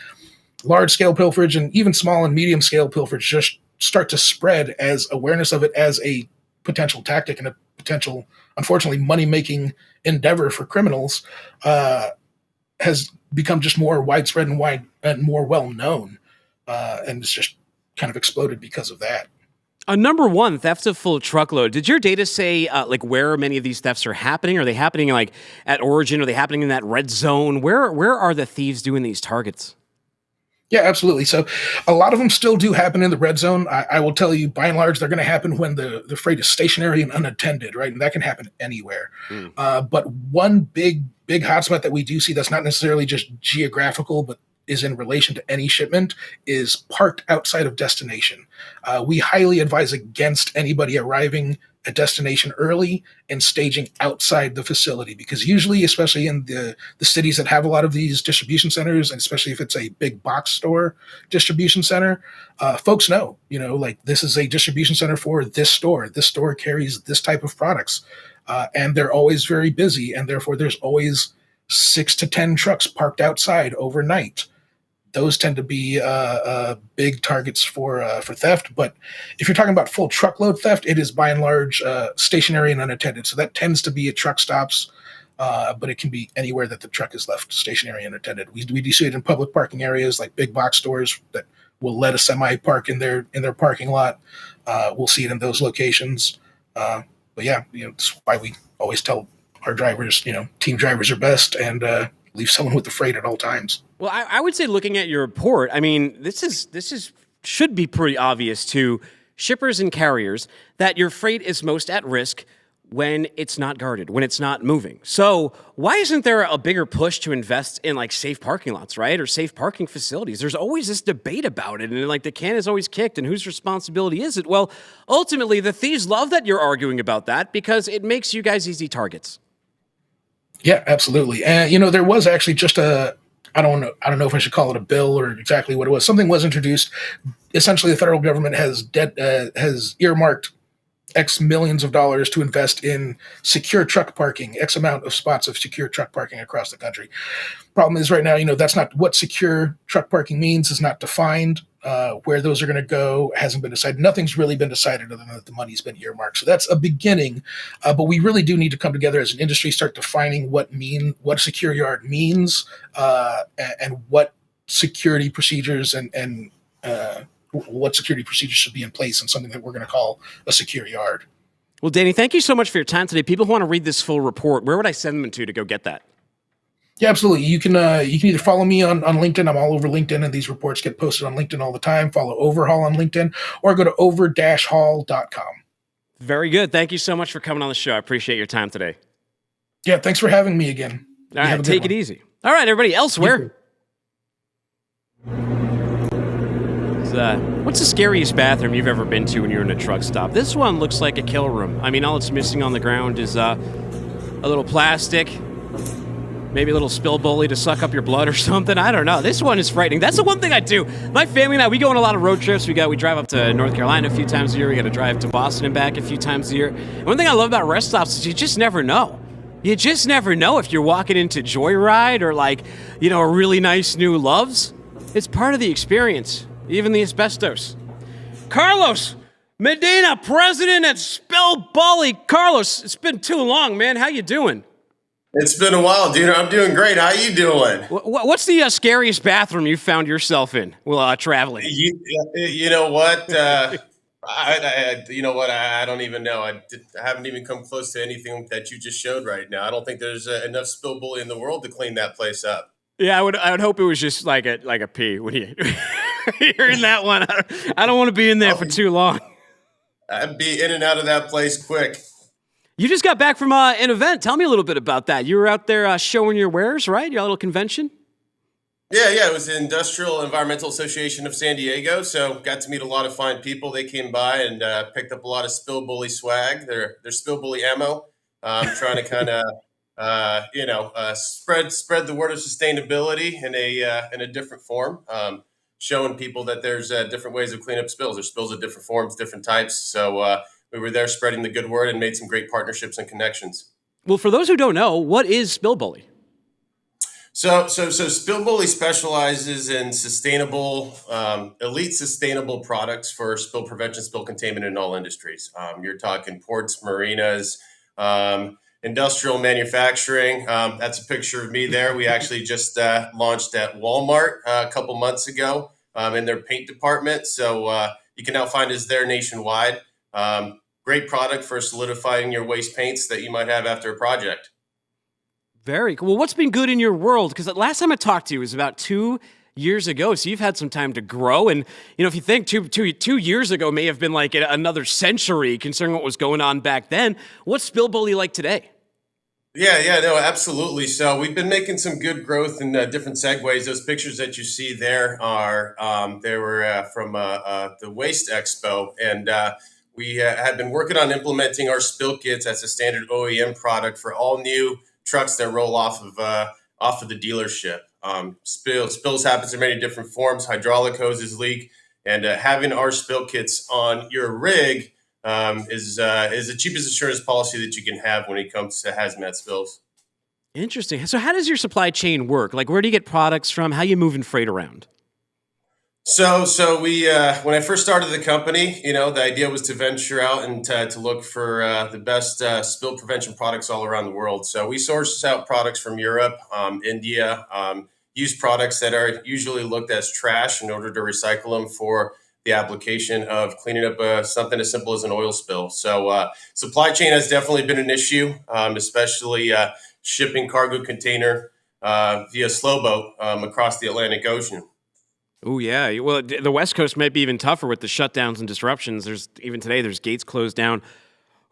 Speaker 1: large-scale pilferage and even small and medium-scale pilferage just start to spread as awareness of it as a potential tactic and a potential, unfortunately, money-making endeavor for criminals has become just more widespread and more well-known. And it's just kind of exploded because of that.
Speaker 3: Number 1, theft of full truckload. Did your data say where many of these thefts are happening? Are they happening like at origin? Are they happening in that red zone? Where are the thieves doing these targets?
Speaker 1: Yeah, absolutely. So a lot of them still do happen in the red zone. I will tell you, by and large, they're going to happen when the freight is stationary and unattended, right? And that can happen anywhere. But one big hotspot that we do see that's not necessarily just geographical, but is in relation to any shipment is parked outside of destination. We highly advise against anybody arriving at destination early and staging outside the facility, because usually, especially in the cities that have a lot of these distribution centers, and especially if it's a big box store distribution center, folks know, like, this is a distribution center for this store. This store carries this type of products, and they're always very busy, and therefore there's always 6 to 10 trucks parked outside overnight. Those tend to be big targets for theft. But if you're talking about full truckload theft, it is by and large stationary and unattended. So that tends to be at truck stops, but it can be anywhere that the truck is left stationary and unattended. We do see it in public parking areas like big box stores that will let a semi park in their parking lot. We'll see it in those locations. But yeah, that's why we always tell our drivers, team drivers are best, and leave someone with the freight at all times.
Speaker 3: Well, I would say, looking at your report, I mean, this should be pretty obvious to shippers and carriers that your freight is most at risk when it's not guarded, when it's not moving. So why isn't there a bigger push to invest in like safe parking lots, right? Or safe parking facilities? There's always this debate about it, and like the can is always kicked, and whose responsibility is it? Well, ultimately, the thieves love that you're arguing about that because it makes you guys easy targets.
Speaker 1: Yeah, absolutely. And there was actually just I don't know if I should call it a bill or exactly what it was. Something was introduced. Essentially, the federal government has earmarked X millions of dollars to invest in secure truck parking, X amount of spots of secure truck parking across the country. Problem is right now, that's not what secure truck parking means, is not defined. Where those are going to go hasn't been decided. Nothing's really been decided other than that the money's been earmarked. So that's a beginning. But we really do need to come together as an industry, start defining what a secure yard means, and what security procedures and what security procedures should be in place in something that we're going to call a secure yard.
Speaker 3: Well, Danny, thank you so much for your time today. People who want to read this full report, where would I send them to go get that?
Speaker 1: Yeah, absolutely. You can either follow me on LinkedIn. I'm all over LinkedIn, and these reports get posted on LinkedIn all the time. Follow Overhaul on LinkedIn, or go to over-haul.com.
Speaker 3: Very good. Thank you so much for coming on the show. I appreciate your time today.
Speaker 1: Yeah, thanks for having me again.
Speaker 3: All right, take it easy. All right, everybody, elsewhere. What's the scariest bathroom you've ever been to when you're in a truck stop? This one looks like a kill room. I mean, all it's missing on the ground is a little plastic, maybe a little spill bully to suck up your blood or something. I don't know. This one is frightening. That's the one thing I do. My family and I, we go on a lot of road trips. We drive up to North Carolina a few times a year. We got to drive to Boston and back a few times a year. And one thing I love about rest stops is you just never know. You just never know if you're walking into Joyride or a really nice new Loves. It's part of the experience. Even the asbestos. Carlos Medina, president at Spill Bully. Carlos, it's been too long, man. How you doing?
Speaker 5: It's been a while, dude. I'm doing great. How you doing?
Speaker 3: What's the scariest bathroom you found yourself in while traveling?
Speaker 5: You know what? I don't even know. I haven't even come close to anything that you just showed right now. I don't think there's enough Spill Bully in the world to clean that place up.
Speaker 3: Yeah, I would hope it was just like a pee when you're in that one. I don't want to be in there for too long.
Speaker 5: I'd be in and out of that place quick.
Speaker 3: You just got back from an event. Tell me a little bit about that. You were out there showing your wares, right? Your little convention?
Speaker 5: Yeah. It was the Industrial Environmental Association of San Diego. So got to meet a lot of fine people. They came by and picked up a lot of Spill Bully swag. Their Spill Bully ammo. Trying to kind of spread the word of sustainability in a different form. Showing people that there's different ways of cleaning up spills. There's spills of different forms, different types. So we were there spreading the good word and made some great partnerships and connections.
Speaker 3: Well, for those who don't know, what is Spill Bully?
Speaker 5: So Spill Bully specializes in sustainable, elite sustainable products for spill prevention, spill containment in all industries. You're talking ports, marinas, industrial manufacturing. That's a picture of me there. We actually just launched at Walmart a couple months ago in their paint department. So you can now find us there nationwide. Great product for solidifying your waste paints that you might have after a project.
Speaker 3: Very cool. Well, what's been good in your world? Because the last time I talked to you was about 2 years ago. So you've had some time to grow. And, if you think two years ago may have been like another century considering what was going on back then, what's Spill Bully like today?
Speaker 5: Yeah, no, absolutely. So we've been making some good growth in different segues. Those pictures that you see there are, they were from the Waste Expo. And we had been working on implementing our spill kits as a standard OEM product for all new trucks that roll off of the dealership. Spills happens in many different forms. Hydraulic hoses leak, and having our spill kits on your rig is the cheapest insurance policy that you can have when it comes to hazmat spills.
Speaker 3: Interesting. So how does your supply chain work? Like, where do you get products from? How are you moving freight around?
Speaker 5: So we when I first started the company, the idea was to venture out and to look for the best spill prevention products all around the world. So we source out products from Europe, India, use products that are usually looked as trash in order to recycle them for the application of cleaning up something as simple as an oil spill. So supply chain has definitely been an issue, especially shipping cargo container via slow boat across the Atlantic Ocean.
Speaker 3: Oh, yeah. Well, the West Coast might be even tougher with the shutdowns and disruptions. There's gates closed down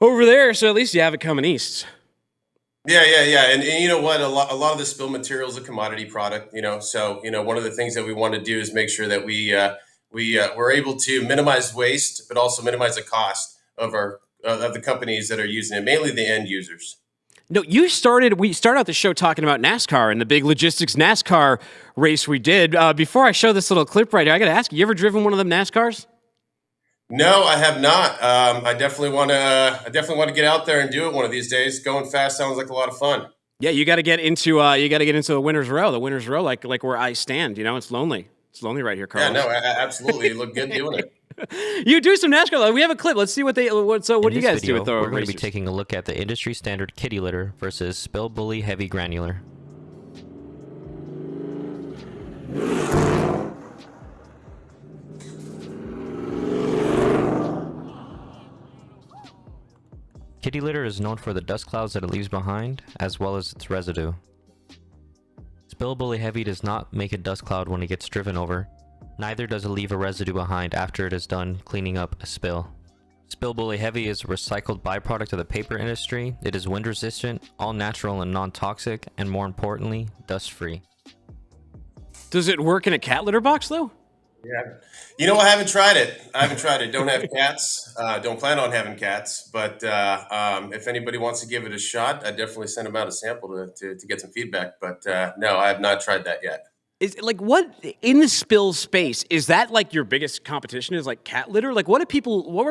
Speaker 3: over there, so at least you have it coming east.
Speaker 5: Yeah. And you know what? A lot of the spill material is a commodity product, So, one of the things that we want to do is make sure that we're able to minimize waste, but also minimize the cost of the companies that are using it, mainly the end users.
Speaker 3: No, we started out the show talking about NASCAR and the big logistics NASCAR race we did. Before I show this little clip right here, I got to ask you ever driven one of them NASCARs?
Speaker 5: No, I have not. I definitely want to. I definitely want to get out there and do it one of these days. Going fast sounds like a lot of fun.
Speaker 3: Yeah, you got to get into the winner's row. The winner's row, like where I stand. It's lonely. It's lonely right here, Carlos.
Speaker 5: Yeah, no, absolutely. You look good doing it.
Speaker 3: You do some NASCAR. We have a clip. Let's see what do you guys do with the
Speaker 6: We're going to be taking a look at the industry standard kitty litter versus Spill Bully heavy granular. Kitty litter is known for the dust clouds that it leaves behind, as well as its residue. Spill Bully heavy does not make a dust cloud when it gets driven over. Neither does it leave a residue behind after it is done cleaning up a spill. Spill Bully heavy is a recycled byproduct of the paper industry. It is wind resistant, all natural and non-toxic, and more importantly, dust free.
Speaker 3: Does it work in a cat litter box though?
Speaker 5: Yeah. I haven't tried it. Don't have cats. Don't plan on having cats. But if anybody wants to give it a shot, I'd definitely send them out a sample to get some feedback. But no, I have not tried that yet.
Speaker 3: Is what in the spill space is that like your biggest competition? Is like cat litter? Like what were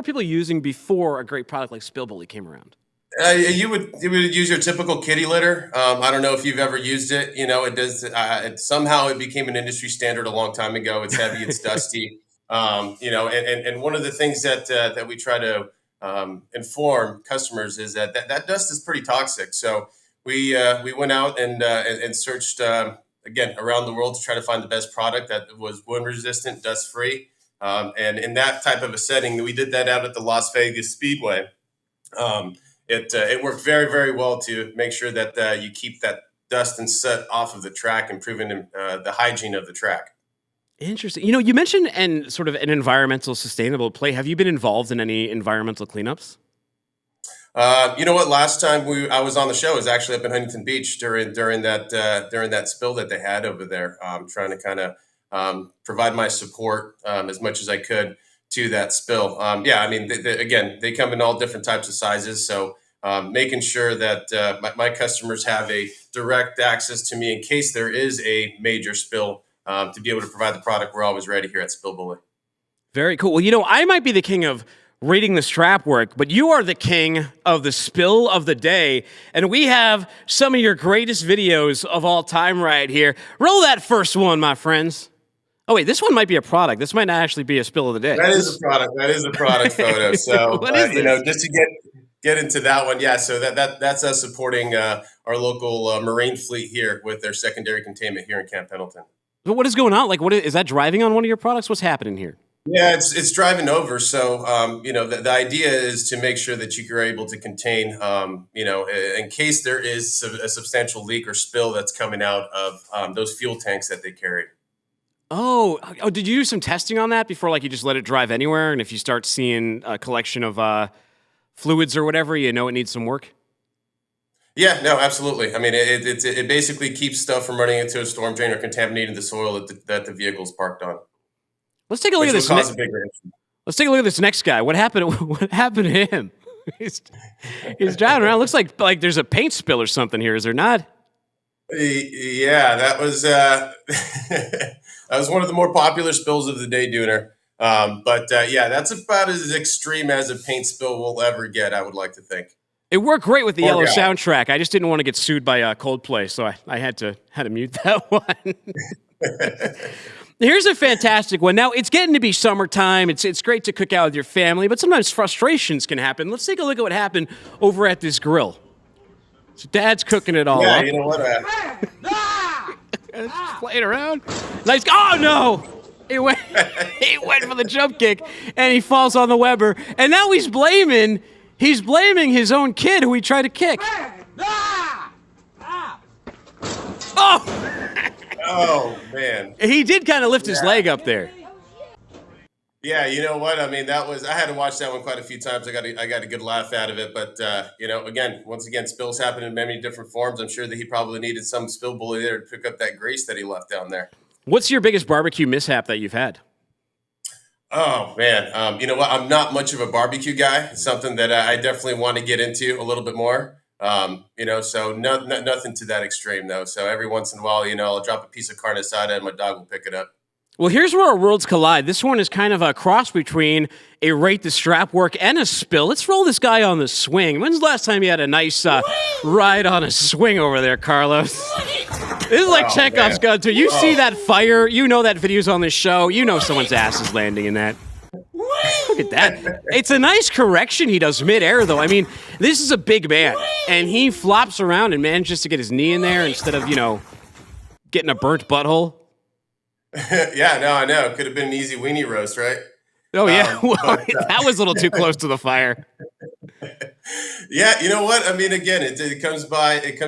Speaker 3: people using before a great product like Spill Bully came around?
Speaker 5: You would use your typical kitty litter. I don't know if you've ever used it. It does. Somehow it became an industry standard a long time ago. It's heavy. It's dusty. And one of the things that we try to inform customers is that dust is pretty toxic. So we went out and searched again around the world to try to find the best product that was wind resistant, dust free. And in that type of a setting, we did that out at the Las Vegas Speedway. It worked very, very well to make sure that you keep that dust and soot off of the track, improving the hygiene of the track.
Speaker 3: Interesting. You mentioned and sort of an environmental sustainable play. Have you been involved in any environmental cleanups?
Speaker 5: You know what? Last time I was on the show was actually up in Huntington Beach during that spill that they had over there. Trying to kind of provide my support as much as I could to that spill. They come in all different types of sizes. So making sure that my customers have a direct access to me in case there is a major spill to be able to provide the product. We're always ready here at Spill Bully.
Speaker 3: Very cool. Well, I might be the king of rating the strap work, but you are the king of the spill of the day. And we have some of your greatest videos of all time right here. Roll that first one, my friends. Oh, wait, this one might be a product. This might not actually be a spill of the day.
Speaker 5: That is a product. That is a product photo. So,
Speaker 3: what is this?
Speaker 5: Just to get into that one. Yeah. So that's us supporting our local Marine fleet here with their secondary containment here in Camp Pendleton.
Speaker 3: But what is going on? Like, is that driving on one of your products? What's happening here?
Speaker 5: Yeah, it's driving over. So, the idea is to make sure that you're able to contain, in case there is a substantial leak or spill that's coming out of those fuel tanks that they carry.
Speaker 3: Oh, did you do some testing on that before, like you just let it drive anywhere? And if you start seeing a collection of fluids or whatever, it needs some work?
Speaker 5: Yeah, no, absolutely. I mean, it basically keeps stuff from running into a storm drain or contaminating the soil that the vehicle's parked on.
Speaker 3: Let's take a look at this. Let's take a look at this next guy. What happened? What happened to him? He's driving around. Looks like there's a paint spill or something here. Is there not?
Speaker 5: Yeah, that was that was one of the more popular spills of the day, Dooner. That's about as extreme as a paint spill will ever get. I would like to think. It
Speaker 3: worked great with the yellow soundtrack. I just didn't want to get sued by Coldplay, so I had to mute that one. Here's a fantastic one. Now, it's getting to be summertime. It's great to cook out with your family, but sometimes frustrations can happen. Let's take a look at what happened over at this grill. So Dad's cooking it all up.
Speaker 5: You know what?
Speaker 3: Just playing around. Nice. Oh, no! He went for the jump kick, and he falls on the Weber. And now he's blaming his own kid who he tried to kick. Oh!
Speaker 5: Oh, man.
Speaker 3: He did kind of lift his leg up there.
Speaker 5: Yeah, you know what? I mean, I had to watch that one quite a few times. I got a good laugh out of it. But again, once again, spills happen in many different forms. I'm sure that he probably needed some spill bully there to pick up that grease that he left down there.
Speaker 3: What's your biggest barbecue mishap that you've had?
Speaker 5: Oh man, you know what? I'm not much of a barbecue guy. It's something that I definitely want to get into a little bit more. So nothing to that extreme though. So every once in a while, I'll drop a piece of carne asada and my dog will pick it up.
Speaker 3: Well, here's where our worlds collide. This one is kind of a cross between a rate the strap work and a spill. Let's roll this guy on the swing. When's the last time you had a nice ride on a swing over there, Carlos? This is like Chekhov's gun, too. You see that fire. You know that video's on this show. You know someone's ass is landing in that. Look at that. It's a nice correction he does midair, though. I mean, this is a big man, and he flops around and manages to get his knee in there instead of, getting a burnt butthole.
Speaker 5: Yeah, no, I know. Could have been an easy weenie roast, right?
Speaker 3: Oh, yeah. That was a little too close to the fire.
Speaker 5: Yeah, you know what? I mean, again, it comes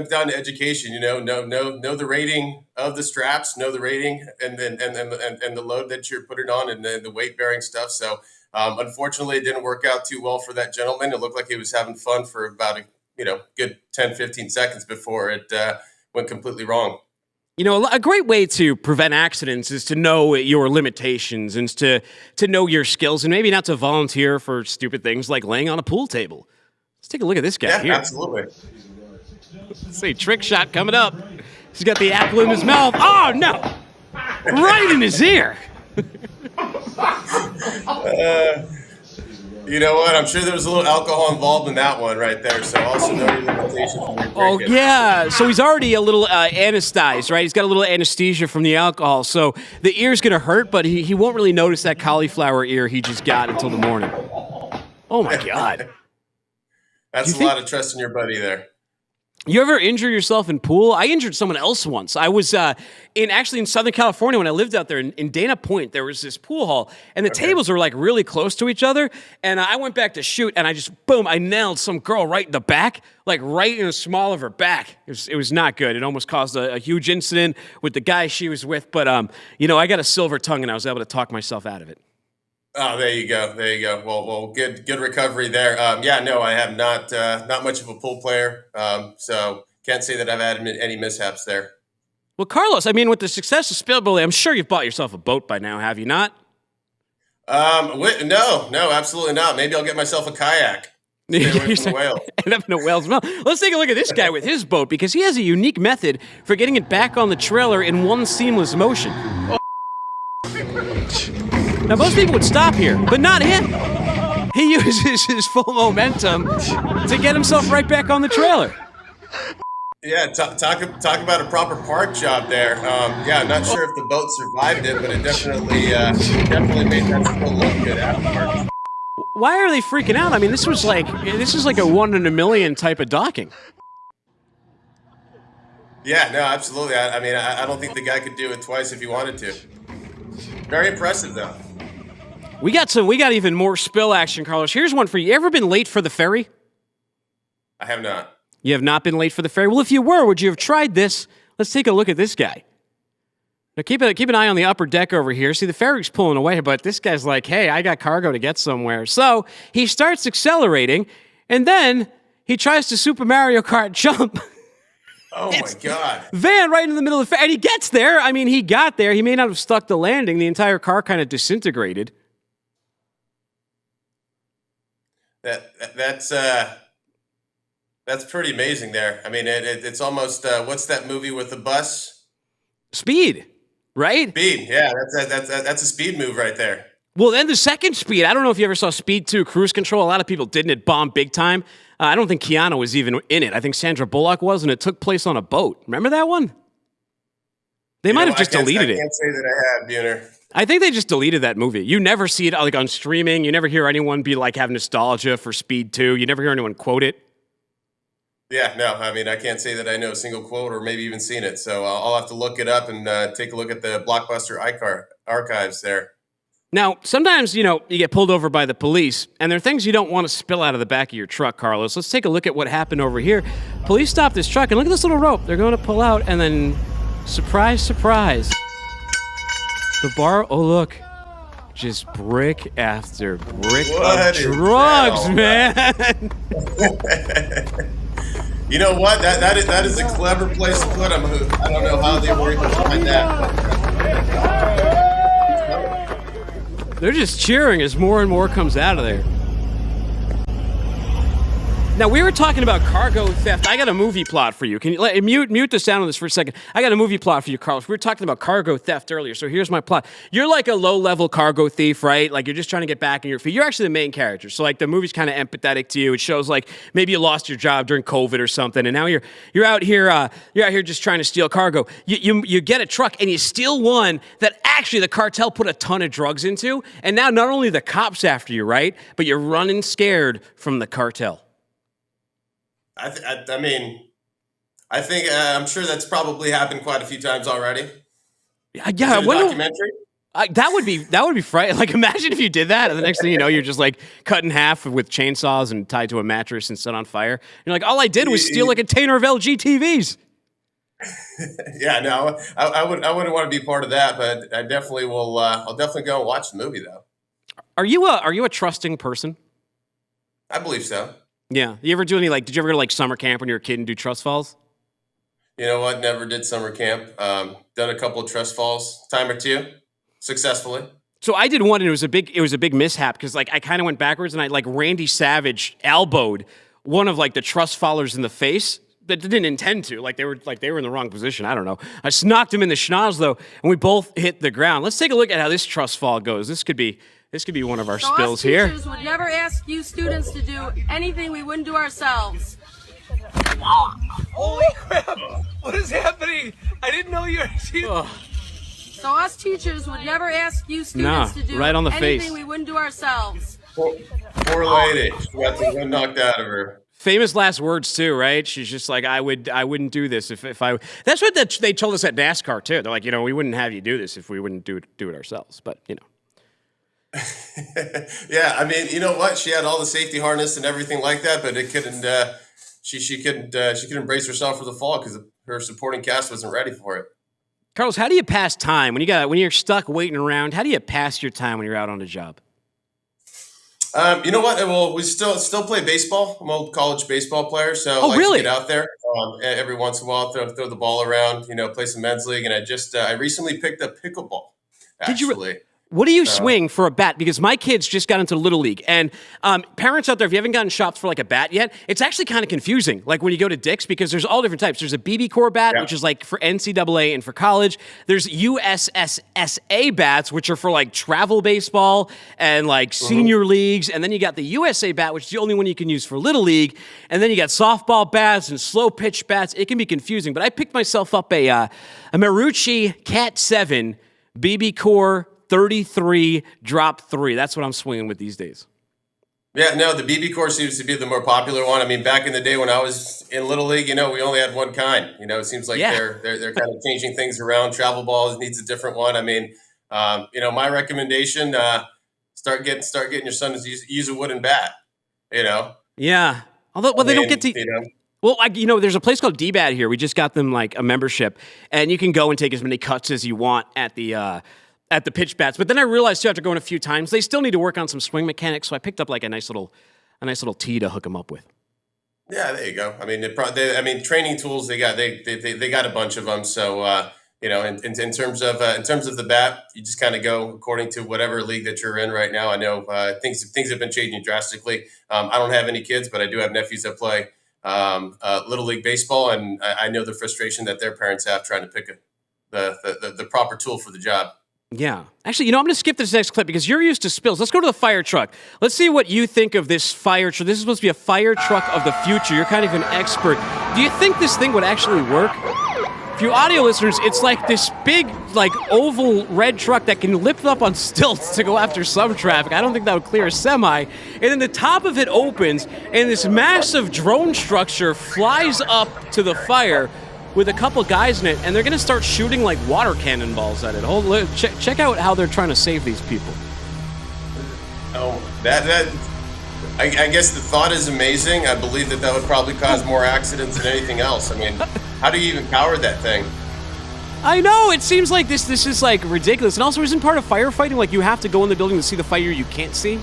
Speaker 5: down to education. Know the rating of the straps, know the rating, and the load that you're putting on, and the weight bearing stuff. So, unfortunately, it didn't work out too well for that gentleman. It looked like he was having fun for about a good 10, 15 seconds before it went completely wrong.
Speaker 3: A great way to prevent accidents is to know your limitations and to know your skills and maybe not to volunteer for stupid things like laying on a pool table. Let's take a look at this guy here.
Speaker 5: Absolutely.
Speaker 3: Let's see, trick shot coming up. He's got the apple in his mouth. Oh, no. Right in his ear.
Speaker 5: You know what? I'm sure there was a little alcohol involved in that one right there. So also know your limitations when you're drinking.
Speaker 3: Oh, yeah. So he's already a little anesthetized, right? He's got a little anesthesia from the alcohol. So the ear's going to hurt, but he won't really notice that cauliflower ear he just got until the morning. Oh, my God.
Speaker 5: That's a lot of trust in your buddy there.
Speaker 3: You ever injure yourself in pool? I injured someone else once. I was in Southern California when I lived out there in Dana Point. There was this pool hall, and the tables were like really close to each other. And I went back to shoot, and I nailed some girl right in the back, like right in the small of her back. It was not good. It almost caused a huge incident with the guy she was with. But I got a silver tongue, and I was able to talk myself out of it.
Speaker 5: Oh, there you go. Well, good recovery there. I have not much of a pool player, so can't say that I've had any mishaps there.
Speaker 3: Well, Carlos, I mean, with the success of Spillbilly, I'm sure you've bought yourself a boat by now, have you not?
Speaker 5: No, absolutely not. Maybe I'll get myself a kayak. Stay away from the whale.
Speaker 3: End up in a whale's mouth. Let's take a look at this guy with his boat because he has a unique method for getting it back on the trailer in one seamless motion. Now, most people would stop here, but not him. He uses his full momentum to get himself right back on the trailer.
Speaker 5: Yeah, talk about a proper park job there. I'm not sure if the boat survived it, but it definitely made that still look good afterwards.
Speaker 3: Why are they freaking out? I mean, this is like a 1 in a million type of docking.
Speaker 5: Yeah, no, absolutely. I don't think the guy could do it twice if he wanted to. Very impressive, though.
Speaker 3: We got even more spill action, Carlos. Here's one for you. You ever been late for the ferry?
Speaker 5: I have not.
Speaker 3: You have not been late for the ferry? Well, if you were, would you have tried this? Let's take a look at this guy. Now, keep an eye on the upper deck over here. See, the ferry's pulling away, but this guy's like, hey, I got cargo to get somewhere. So he starts accelerating, and then he tries to Super Mario Kart jump.
Speaker 5: Oh, my God.
Speaker 3: Van right in the middle of the ferry. And he gets there. I mean, he got there. He may not have stuck the landing. The entire car kind of disintegrated.
Speaker 5: That's pretty amazing there. I mean, it's almost what's that movie with the bus?
Speaker 3: Speed, right?
Speaker 5: Speed, yeah. That's a speed move right there.
Speaker 3: Well, then the second Speed. I don't know if you ever saw Speed 2, Cruise Control. A lot of people didn't. It bombed big time. I don't think Keanu was even in it. I think Sandra Bullock was, and it took place on a boat. Remember that one? They might have just deleted it.
Speaker 5: I can't say that I have, Buhner.
Speaker 3: I think they just deleted that movie. You never see it like on streaming. You never hear anyone be like have nostalgia for Speed 2. You never hear anyone quote it.
Speaker 5: Yeah, no. I mean, I can't say that I know a single quote or maybe even seen it. So I'll have to look it up and take a look at the Blockbuster archives there.
Speaker 3: Now, sometimes, you get pulled over by the police, and there are things you don't want to spill out of the back of your truck, Carlos. Let's take a look at what happened over here. Police stopped this truck, and look at this little rope. They're going to pull out, and then, surprise, surprise. The bar, oh, look. Just brick after brick
Speaker 5: What
Speaker 3: of
Speaker 5: is
Speaker 3: drugs,
Speaker 5: that?
Speaker 3: man.
Speaker 5: You know what? That is a clever place to put them. I don't know how they were able to find that.
Speaker 3: They're just cheering as more and more comes out of there. Now, we were talking about cargo theft. I got a movie plot for you. Can you mute the sound on this for a second? I got a movie plot for you, Carlos. We were talking about cargo theft earlier, so here's my plot. You're like a low-level cargo thief, right? Like, you're just trying to get back on your feet. You're actually the main character, so, like, the movie's kind of empathetic to you. It shows, like, maybe you lost your job during COVID or something, and now you're out here just trying to steal cargo. You get a truck, and you steal one that actually the cartel put a ton of drugs into, and now not only the cops after you, right, but you're running scared from the cartel.
Speaker 5: I mean, I think I'm sure that's probably happened quite a few times already.
Speaker 3: Yeah,
Speaker 5: Is it a
Speaker 3: what
Speaker 5: documentary?
Speaker 3: that would be frightening. Like, imagine if you did that, and the next thing you know, you're just like cut in half with chainsaws and tied to a mattress and set on fire. You're like, all I did was steal a container of LG TVs.
Speaker 5: Yeah, no, I wouldn't want to be part of that, but I definitely will. I'll definitely go and watch the movie though.
Speaker 3: Are you a trusting person?
Speaker 5: I believe so.
Speaker 3: Yeah. You ever do any did you ever go to like summer camp when you were a kid and do trust falls?
Speaker 5: You know what? Never did summer camp. Done a couple of trust falls, time or two, successfully.
Speaker 3: So I did one, and it was a big mishap because like I kind of went backwards, and I like Randy Savage elbowed one of like the trust fallers in the face. That didn't intend to. Like they were in the wrong position. I don't know. I just knocked him in the schnoz though, and we both hit the ground. Let's take a look at how this trust fall goes. This could be one of our spills here.
Speaker 7: Teachers would never ask you students to do anything we wouldn't do ourselves.
Speaker 2: Holy crap! What is happening? I didn't know you were.
Speaker 7: So us teachers would never ask you students to do
Speaker 3: right on the
Speaker 7: anything
Speaker 3: face.
Speaker 7: we wouldn't do ourselves.
Speaker 5: Poor lady. She got the wind knocked out of her.
Speaker 3: Famous last words too, right? She's just like, I wouldn't do this if I. That's what they told us at NASCAR too. They're like, we wouldn't have you do this if we wouldn't do it ourselves. But
Speaker 5: Yeah, I mean, you know what? She had all the safety harness and everything like that, but it couldn't. She couldn't brace herself for the fall because her supporting cast wasn't ready for it.
Speaker 3: Carlos, how do you pass time when you're stuck waiting around? How do you pass your time when you're out on a job?
Speaker 5: You know what? Well, we still play baseball. I'm an old college baseball player, so I like
Speaker 3: really?
Speaker 5: to get out there every once in a while, throw the ball around, play some men's league. And I recently picked up pickleball. Actually.
Speaker 3: What do you swing for a bat? Because my kids just got into Little League. And parents out there, if you haven't gotten shopped for like a bat yet, it's actually kind of confusing. Like when you go to Dick's, because there's all different types. There's a BB Core bat, which is like for NCAA and for college. There's USSSA bats, which are for like travel baseball and like senior leagues. And then you got the USA bat, which is the only one you can use for Little League. And then you got softball bats and slow pitch bats. It can be confusing. But I picked myself up a Marucci Cat 7 BB Core 33 drop 3. That's what I'm swinging with these days.
Speaker 5: Yeah, no, the BB Core seems to be the more popular one. I mean, back in the day when I was in Little League, we only had one kind. It seems like they're kind of changing things around. Travel balls needs a different one. I mean, my recommendation: start getting your son to use a wooden bat.
Speaker 3: Yeah. Although, they don't get to. Well, there's a place called D-Bat here. We just got them like a membership, and you can go and take as many cuts as you want at the pitch bats. But then I realized too, after going a few times, they still need to work on some swing mechanics. So I picked up like a nice little tee to hook them up with.
Speaker 5: Yeah, there you go. I mean, training tools they got a bunch of them. So in terms of the bat, you just kind of go according to whatever league that you're in right now. I know things have been changing drastically. I don't have any kids, but I do have nephews that play Little League baseball, and I know the frustration that their parents have trying to pick the proper tool for the job.
Speaker 3: Yeah. Actually, I'm going to skip this next clip because you're used to spills. Let's go to the fire truck. Let's see what you think of this fire truck. This is supposed to be a fire truck of the future. You're kind of an expert. Do you think this thing would actually work? For you audio listeners, it's like this big, like, oval red truck that can lift up on stilts to go after some traffic. I don't think that would clear a semi. And then the top of it opens, and this massive drone structure flies up to the fire with a couple guys in it, and they're going to start shooting like water cannonballs at it. Check out how they're trying to save these people.
Speaker 5: Oh, I guess the thought is amazing. I believe that would probably cause more accidents than anything else. I mean, how do you even power that thing?
Speaker 3: I know, it seems like this is like ridiculous. And also, isn't part of firefighting like you have to go in the building to see the fire you can't see?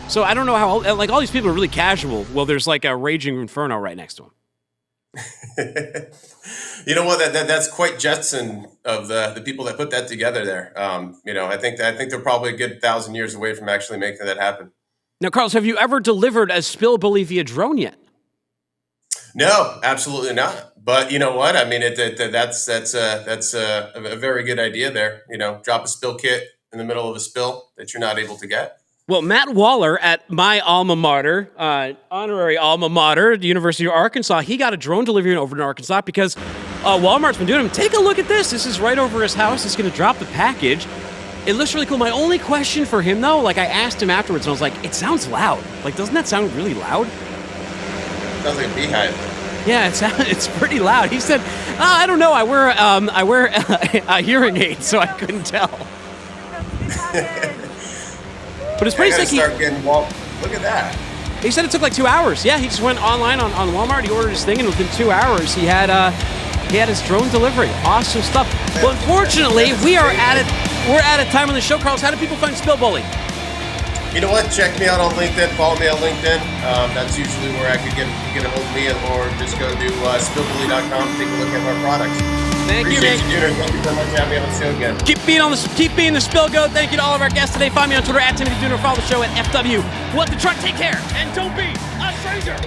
Speaker 3: So I don't know how, like, all these people are really casual. Well, there's like a raging inferno right next to them.
Speaker 5: You know what? That's quite Jetson of the people that put that together there. I think they're probably a good 1,000 years away from actually making that happen.
Speaker 3: Now, Carlos, have you ever delivered a spill bully via drone yet?
Speaker 5: No, absolutely not. But you know what? I mean, that's a very good idea there. Drop a spill kit in the middle of a spill that you're not able to get.
Speaker 3: Well, Matt Waller at my alma mater, honorary alma mater, the University of Arkansas, he got a drone delivery over in Arkansas because Walmart's been doing them. Take a look at this. This is right over his house. He's going to drop the package. It looks really cool. My only question for him, though, like I asked him afterwards, and I was like, it sounds loud. Like, doesn't that sound really loud?
Speaker 5: Sounds like a beehive.
Speaker 3: Yeah, it's pretty loud. He said, I don't know. I wear a hearing aid, so I couldn't tell. But it's pretty sick.
Speaker 5: Look at that.
Speaker 3: He said it took like 2 hours. Yeah, he just went online on Walmart. He ordered his thing, and within 2 hours, he had his drone delivery. Awesome stuff. Well, unfortunately, we're out of time on the show. Carlos, how do people find Spill Bully?
Speaker 5: You know what? Check me out on LinkedIn. Follow me on LinkedIn. That's usually where I could get a hold of me, or just go to spillbully.com. Take a look at our products.
Speaker 3: Thank you,
Speaker 5: Appreciate you, Dooner. Thank you very much for having me on the show again.
Speaker 3: Keep being the Spill Goat. Thank you to all of our guests today. Find me on Twitter at Timothy Dooner. Follow the show at FW. What the truck? Take care, and don't be a stranger.